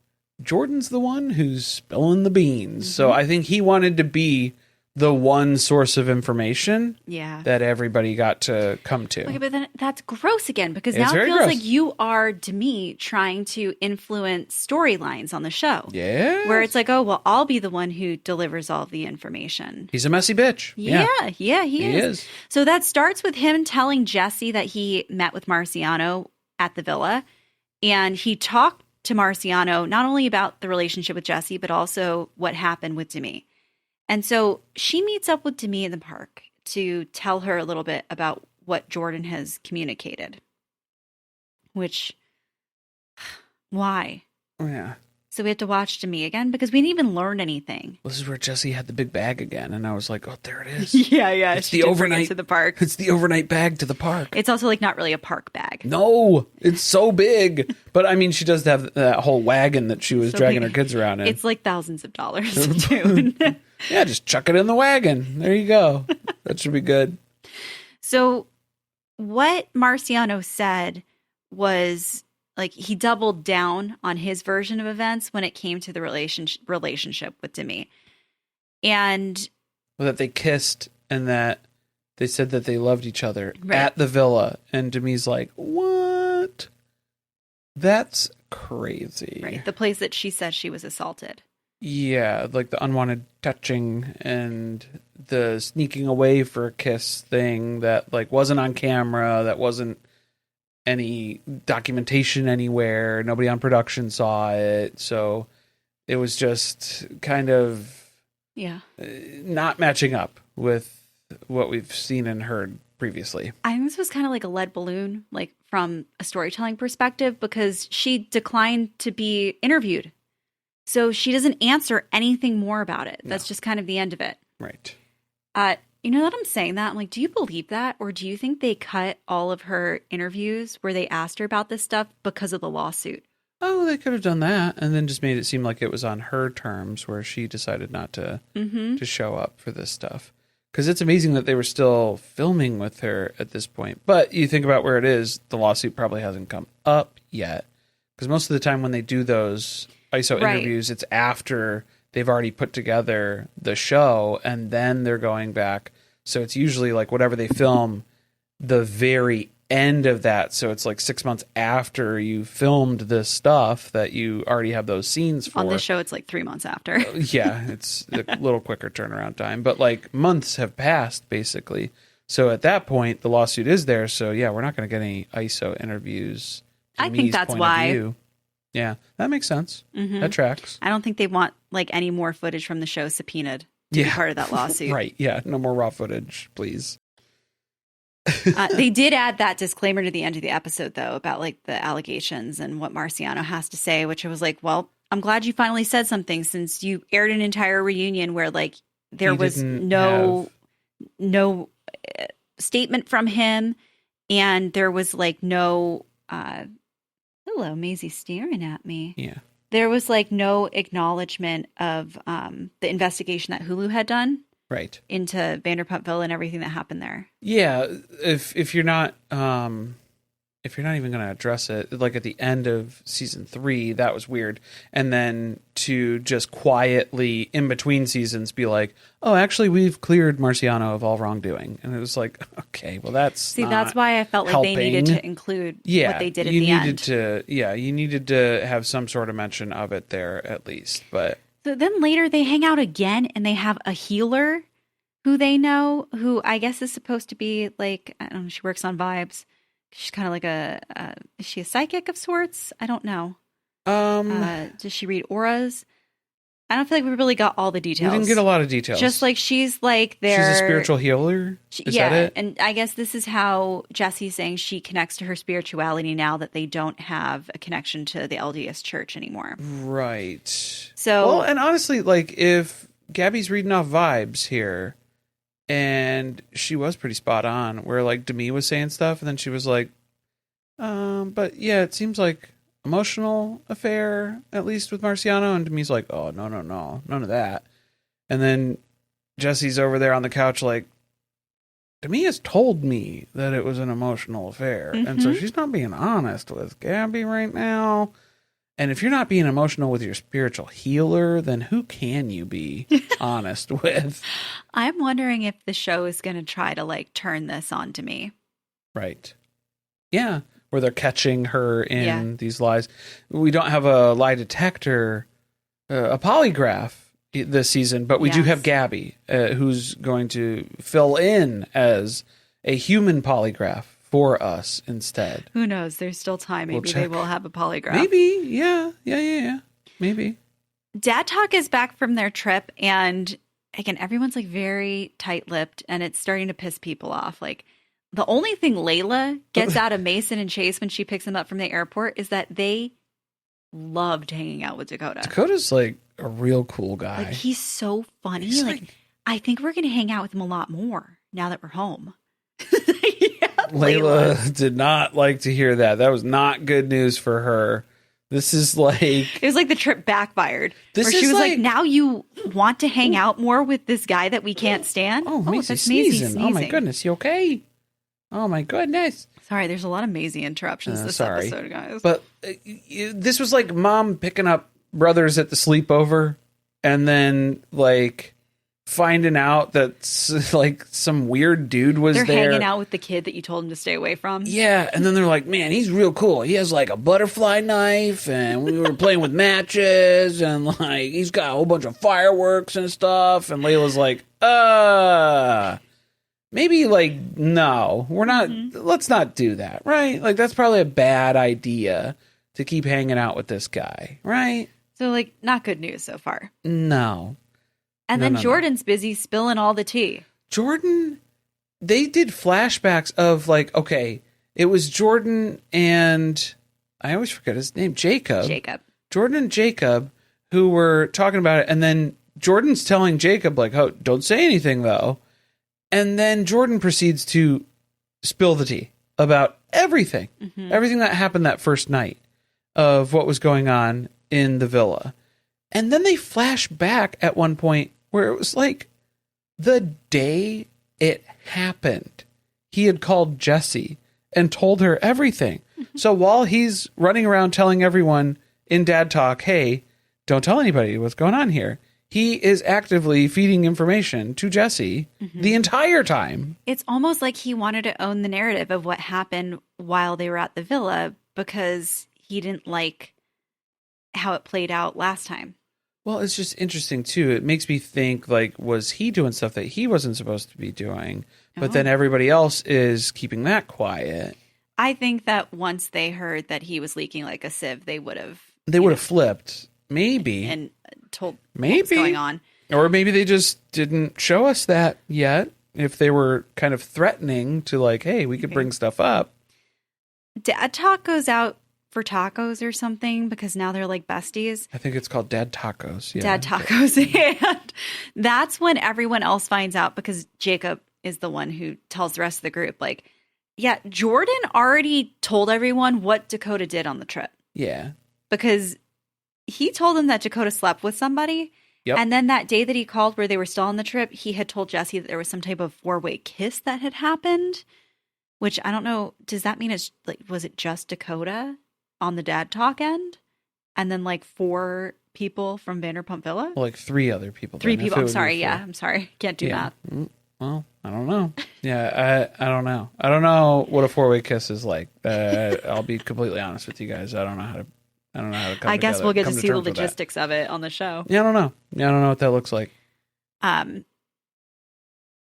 Jordan's the one who's spilling the beans. So I think he wanted to be the one source of information that everybody got to come to. Okay, but then that's gross again, because It's now it very feels gross. like you are Demi trying to influence storylines on the show. Yeah. Where it's like, oh, well, I'll be the one who delivers all of the information. He's a messy bitch. Yeah, he is. So that starts with him telling Jessi that he met with Marciano at the villa. And he talked to Marciano not only about the relationship with Jessi, but also what happened with Demi. And so she meets up with Demi in the park to tell her a little bit about what Jordan has communicated. Which, why? Yeah. So we had to watch Demi again because we didn't even learn anything. This is where Jessi had the big bag again, and I was like, "Oh, there it is." Yeah. It's she the did bring it overnight to the park. It's the overnight bag to the park. It's also like not really a park bag. No, it's so big. But I mean, she does have that whole wagon that she was dragging her kids around in. It's like thousands of dollars too. Yeah, just chuck it in the wagon. There you go. That should be good. So what Marciano said was like he doubled down on his version of events when it came to the relationship with Demi. And Well, that they kissed and that they said that they loved each other at the villa. And Demi's like, what? That's crazy. right, the place that she said she was assaulted. Yeah, like the unwanted touching and the sneaking away for a kiss thing that like wasn't on camera, that wasn't any documentation anywhere, nobody on production saw it. So it was just kind of not matching up with what we've seen and heard previously. I think this was kind of like a lead balloon, like from a storytelling perspective, because she declined to be interviewed. So she doesn't answer anything more about it. That's just kind of the end of it. Right. You know that I'm saying that? I'm like, do you believe that? Or do you think they cut all of her interviews where they asked her about this stuff because of the lawsuit? Oh, they could have done that and then just made it seem like it was on her terms where she decided not to to show up for this stuff. Because it's amazing that they were still filming with her at this point. But you think about where it is, the lawsuit probably hasn't come up yet. Because most of the time when they do those ISO interviews, it's after they've already put together the show and then they're going back. So it's usually like whatever they film, the very end of that. So it's like 6 months after you filmed this stuff that you already have those scenes for. On the show, it's like 3 months after. Yeah, it's a little quicker turnaround time. But like months have passed, basically. So at that point, the lawsuit is there. So yeah, we're not going to get any ISO interviews. I think that's why. Yeah, that makes sense. That tracks. I don't think they want like any more footage from the show subpoenaed to be part of that lawsuit. Right, yeah. No more raw footage, please. They did add that disclaimer to the end of the episode, though, about like the allegations and what Marciano has to say, which I was like, well, I'm glad you finally said something since you aired an entire reunion where like there was no statement from him and there was like no hello, Maisie staring at me. Yeah. There was like no acknowledgement of the investigation that Hulu had done. Right. into Vanderpump Villa and everything that happened there. Yeah, if you're not if you're not even going to address it, like at the end of season 3, that was weird. And then to just quietly in between seasons be like, oh, actually, we've cleared Marciano of all wrongdoing. And it was like, okay, well, that's that's why I felt like they needed to include what they did at the end. You needed to have some sort of mention of it there at least. But so then later they hang out again and they have a healer who they know, who I guess is supposed to be like, I don't know, she works on vibes. She's kind of like is she a psychic of sorts? I don't know. Does she read auras? I don't feel like we really got all the details. We didn't get a lot of details. Just like she's like she's a spiritual healer? Is that it? And I guess this is how Jessi's saying she connects to her spirituality now that they don't have a connection to the LDS church anymore. Right. So, well, and honestly, like if Gabby's reading off vibes here, and she was pretty spot on where like Demi was saying stuff and then she was like, but yeah, it seems like emotional affair, at least with Marciano. And Demi's like, oh, no, none of that. And then Jesse's over there on the couch like, Demi has told me that it was an emotional affair. Mm-hmm. And so she's not being honest with Gabby right now. And if you're not being emotional with your spiritual healer, then who can you be honest with? I'm wondering if the show is going to try to like turn this on to me. Right. Yeah. Where they're catching her in these lies. We don't have a lie detector, a polygraph this season, but we do have Gabby, who's going to fill in as a human polygraph for us instead. Who knows? There's still time. Maybe they will have a polygraph. Maybe. Yeah. Maybe. Dad Talk is back from their trip. And again, everyone's like very tight-lipped and it's starting to piss people off. Like the only thing Layla gets out of Mason and Chase when she picks him up from the airport is that they loved hanging out with Dakota. Dakota's like a real cool guy. Like he's so funny. He's like, I think we're going to hang out with him a lot more now that we're home. Layla did not like to hear that. That was not good news for her. This is like... It was like the trip backfired. Where she was like, now you want to hang out more with this guy that we can't stand? Oh, Maisie's sneezing. Oh, my goodness. You okay? Oh, my goodness. Sorry, there's a lot of Maisie interruptions this episode, guys. But this was like mom picking up brothers at the sleepover and then like... finding out that like some weird dude was they're there. Hanging out with the kid that you told him to stay away from. Yeah, and then they're like, man, he's real cool. He has like a butterfly knife, and we were playing with matches, and like he's got a whole bunch of fireworks and stuff. And Layla's like, maybe like no, we're not. Let's not do that, right? Like that's probably a bad idea to keep hanging out with this guy, right? So like, not good news so far. No. And then Jordan's busy spilling all the tea. Jordan, they did flashbacks of like, okay, it was Jordan and I always forget his name, Jacob. Jordan and Jacob who were talking about it. And then Jordan's telling Jacob like, oh, don't say anything though. And then Jordan proceeds to spill the tea about everything, everything that happened that first night of what was going on in the villa. And then they flash back at one point where it was like the day it happened, he had called Jessi and told her everything. So while he's running around telling everyone in Dad Talk, hey, don't tell anybody what's going on here, he is actively feeding information to Jessi the entire time. It's almost like he wanted to own the narrative of what happened while they were at the villa because he didn't like how it played out last time. Well, it's just interesting, too. It makes me think, like, was he doing stuff that he wasn't supposed to be doing? But then everybody else is keeping that quiet. I think that once they heard that he was leaking like a sieve, they would have... They would have flipped. Maybe. And told what's going on. Or maybe they just didn't show us that yet. If they were kind of threatening to, like, hey, we could bring stuff up. Dad Talk goes out for tacos or something because now they're like besties. I think it's called Dad Tacos. Yeah. Dad Tacos. And that's when everyone else finds out because Jacob is the one who tells the rest of the group, like, yeah, Jordan already told everyone what Dakota did on the trip. Yeah. Because he told them that Dakota slept with somebody Yep. And then that day that he called where they were still on the trip, he had told Jessi that there was some type of four-way kiss that had happened, which I don't know. Does that mean it's like, was it just Dakota on the dad talk end? And then like 4 people from Vanderpump Villa? Well, like 3 other people. 3 people. I'm sorry. Yeah, I'm sorry. Can't do math. Well, I don't know. Yeah, I don't know. I don't know what a 4-way kiss is like. I'll be completely honest with you guys. I don't know how to come I guess together, we'll get come to to see the terms with that. logistics of it on the show. Yeah, I don't know. Yeah, I don't know what that looks like.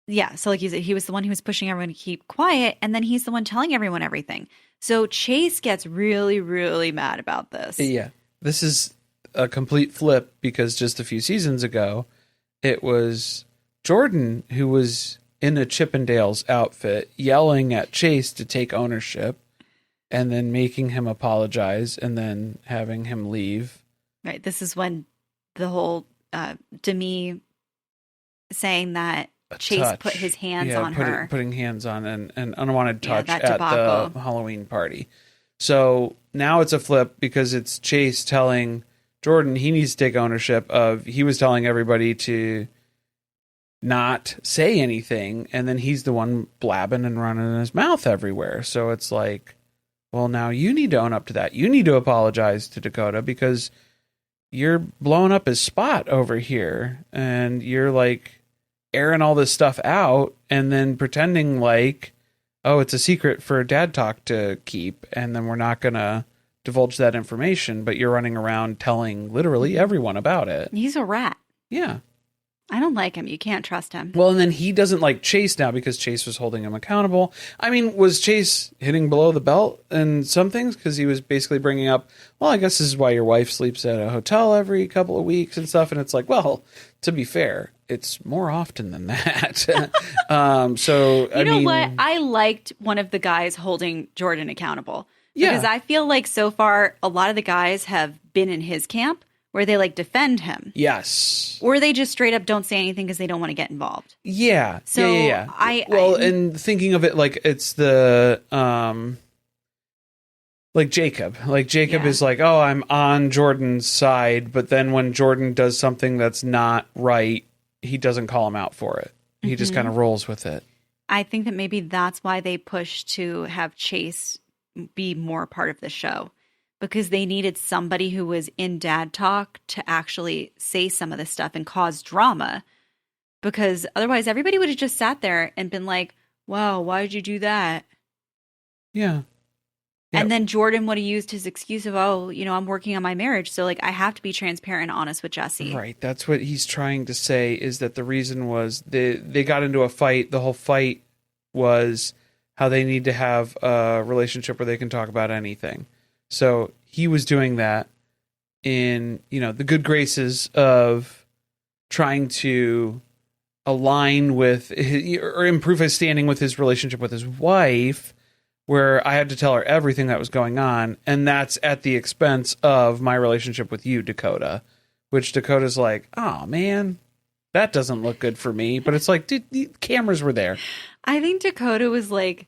Yeah, so like you said, he was the one who was pushing everyone to keep quiet, and then he's the one telling everyone everything. So Chase gets really, really mad about this. Yeah, this is a complete flip because just a few seasons ago, it was Jordan who was in a Chippendales outfit yelling at Chase to take ownership and then making him apologize and then having him leave. Right. This is when the whole Demi saying that Chase put his hands on her. Putting hands on an unwanted touch at debacle. the Halloween party. So now it's a flip because it's Chase telling Jordan he needs to take ownership of, he was telling everybody to not say anything, and then he's the one blabbing and running his mouth everywhere. So it's like, well, now you need to own up to that. You need to apologize to Dakota because you're blowing up his spot over here and you're like airing all this stuff out and then pretending like, oh, it's a secret for dad talk to keep, and then we're not going to divulge that information, but you're running around telling literally everyone about it. He's a rat. Yeah. I don't like him. You can't trust him. Well, and then he doesn't like Chase now because Chase was holding him accountable. I mean, was Chase hitting below the belt in some things? Because he was basically bringing up, well, I guess this is why your wife sleeps at a hotel every couple of weeks and stuff. And it's like, well, to be fair, it's more often than that. You know what? I liked one of the guys holding Jordan accountable. Yeah. Because I feel like so far, a lot of the guys have been in his camp where they like defend him. Yes. Or they just straight up don't say anything because they don't want to get involved. Yeah. So yeah. And thinking of it like it's the like Jacob. Like Jacob is like, oh, I'm on Jordan's side, but then when Jordan does something that's not right, he doesn't call him out for it. He just kind of rolls with it. I think that maybe that's why they pushed to have Chase be more part of the show. Because they needed somebody who was in dad talk to actually say some of this stuff and cause drama. Because otherwise, everybody would have just sat there and been like, wow, why did you do that? Yeah. And then Jordan would have used his excuse of, oh, you know, I'm working on my marriage. So, like, I have to be transparent and honest with Jessi. Right. That's what he's trying to say, is that the reason was they got into a fight. The whole fight was how they need to have a relationship where they can talk about anything. So he was doing that in, you know, the good graces of trying to align with or improve his standing with his relationship with his wife, where I had to tell her everything that was going on. And that's at the expense of my relationship with you, Dakota, which Dakota's like, oh man, that doesn't look good for me. But it's like, dude, the cameras were there. I think Dakota was like,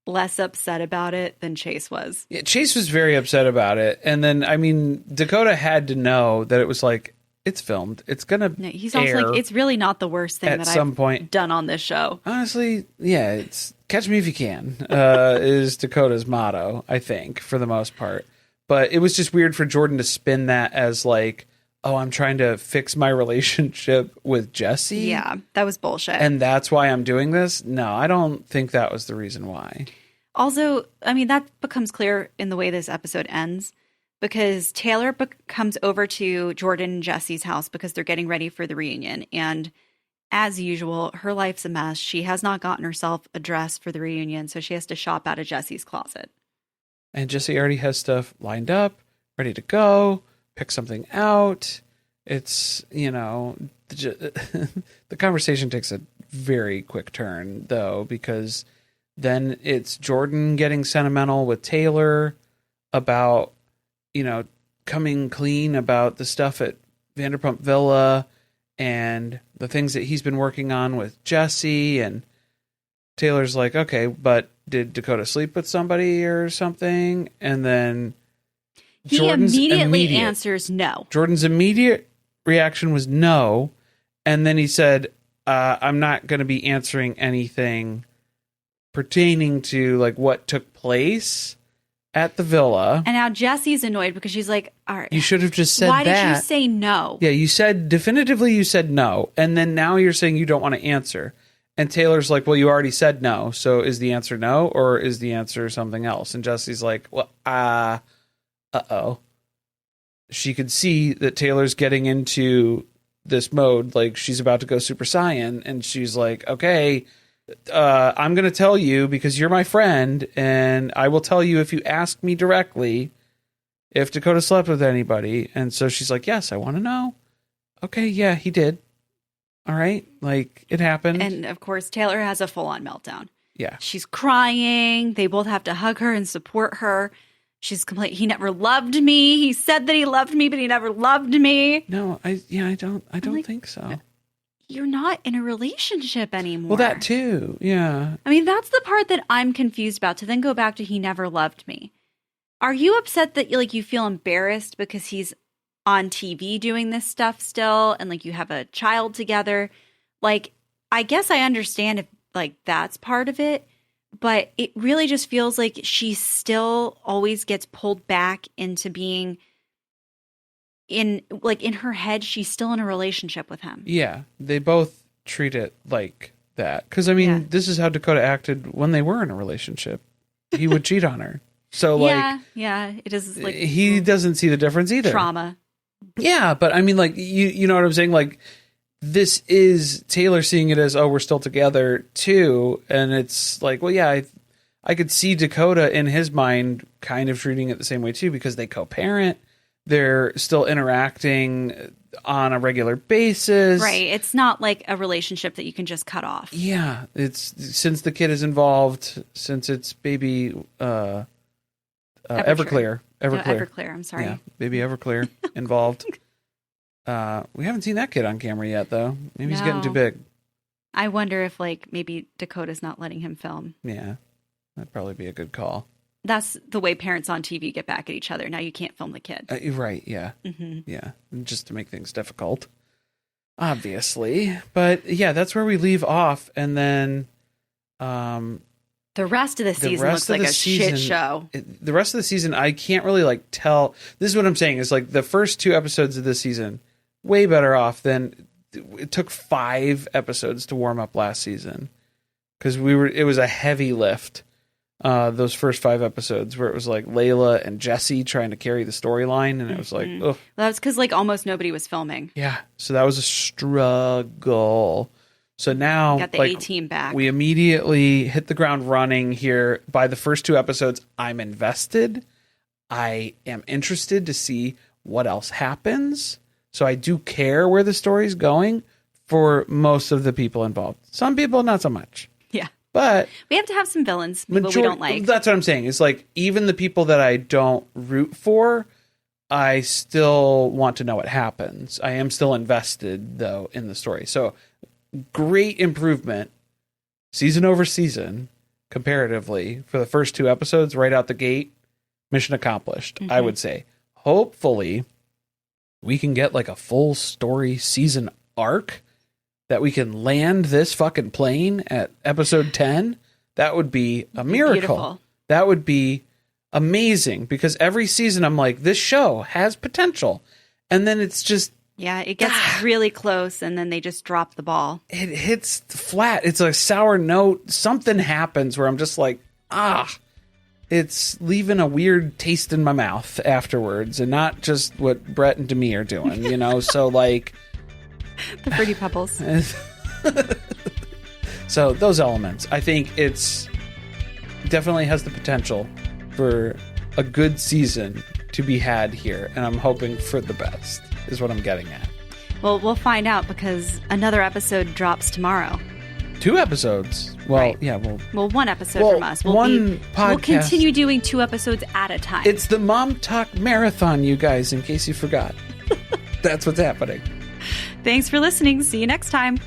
less upset about it than Chase was. Yeah, Chase was very upset about it. And then, I mean, Dakota had to know that it was like, it's filmed. It's going to he's also like, it's really not the worst thing that I've done on this show. Honestly, yeah, it's catch me if you can, is Dakota's motto, I think, for the most part. But it was just weird for Jordan to spin that as like, oh, I'm trying to fix my relationship with Jessi. Yeah, that was bullshit. And that's why I'm doing this? No, I don't think that was the reason why. Also, I mean, that becomes clear in the way this episode ends, because Taylor comes over to Jordan and Jessi's house because they're getting ready for the reunion. And as usual, her life's a mess. She has not gotten herself a dress for the reunion, so she has to shop out of Jessi's closet. And Jessi already has stuff lined up, ready to go, pick something out. It's, you know, the conversation takes a very quick turn, though, because then it's Jordan getting sentimental with Taylor about, you know, coming clean about the stuff at Vanderpump Villa and the things that he's been working on with Jessi. And Taylor's like, okay, but did Dakota sleep with somebody or something? And then he immediately answers no. Jordan's immediate reaction was no. And then he said, I'm not going to be answering anything pertaining to like what took place at the villa. And now Jessi's annoyed because she's like, all right. You should have just said why that. Did you say no? Yeah, you said definitively you said no. And then now you're saying you don't want to answer. And Taylor's like, well, you already said no. So is the answer no or is the answer something else? And Jessi's like, well, uh-oh. She could see that Taylor's getting into this mode, like she's about to go Super Saiyan, and she's like, okay, I'm going to tell you because you're my friend, and I will tell you if you ask me directly if Dakota slept with anybody. And so she's like, yes, I want to know. Okay, yeah, he did. All right, like, it happened. And, of course, Taylor has a full-on meltdown. Yeah. She's crying. They both have to hug her and support her. She's complaining, he never loved me. He said that he loved me, but he never loved me. No, I don't like, think so. You're not in a relationship anymore. Well, that too, yeah. I mean, that's the part that I'm confused about, to then go back to he never loved me. Are you upset that you feel embarrassed because he's on TV doing this stuff still, and like you have a child together? Like, I guess I understand if like that's part of it. But it really just feels like she still always gets pulled back into being in her head. She's still in a relationship with him. Yeah, they both treat it like that. Because, I mean, This is how Dakota acted when they were in a relationship. He would cheat on her. So, like... Yeah, it is like... He doesn't see the difference either. Trauma. Yeah, but I mean, like, you know what I'm saying? Like, this is Taylor seeing it as, oh, we're still together too. And it's like, well, yeah, I could see Dakota in his mind kind of treating it the same way too, because they co-parent. They're still interacting on a regular basis. Right. It's not like a relationship that you can just cut off. Yeah. It's since the kid is involved, since it's baby Everclear. Everclear. I'm sorry. Yeah. Baby Everclear involved. We haven't seen that kid on camera yet, though. Maybe he's getting too big. I wonder if, like, maybe Dakota's not letting him film. Yeah, that'd probably be a good call. That's the way parents on TV get back at each other. Now you can't film the kid. Right, yeah. Mm-hmm. Yeah, just to make things difficult, obviously. But, yeah, that's where we leave off. And then... the rest of the season looks like a shit show. The rest of the season, I can't really, like, tell... This is what I'm saying, is, like, the first 2 episodes of this season... way better off than it took 5 episodes to warm up last season, because it was a heavy lift. Those first 5 episodes where it was like Layla and Jessi trying to carry the storyline, and it was like, ugh. Well, that's because like almost nobody was filming. Yeah, so that was a struggle. So now, got the like, A-team back. We immediately hit the ground running here. By the first 2 episodes, I'm invested. I am interested to see what else happens. So I do care where the story's going for most of the people involved. Some people, not so much. Yeah. But we have to have some villains, people we don't like. That's what I'm saying. It's like, even the people that I don't root for, I still want to know what happens. I am still invested, though, in the story. So great improvement, season over season, comparatively, for the first 2 episodes right out the gate. Mission accomplished, I would say. Hopefully... we can get like a full story season arc that we can land this fucking plane at episode 10. That would be a miracle. Beautiful. That would be amazing, because every season I'm like, this show has potential. And then it's just... yeah, it gets really close and then they just drop the ball. It hits flat. It's a sour note. Something happens where I'm just like, it's leaving a weird taste in my mouth afterwards, and not just what Brett and Demi are doing, you know? So, like... the Fruity Pebbles. So, those elements. I think it's definitely has the potential for a good season to be had here, and I'm hoping for the best, is what I'm getting at. Well, we'll find out, because another episode drops tomorrow. 2 episodes. Well, right. Yeah, well, 1 episode from us. Podcast. We'll continue doing 2 episodes at a time. It's the Mom Talk Marathon, you guys, in case you forgot. That's what's happening. Thanks for listening. See you next time.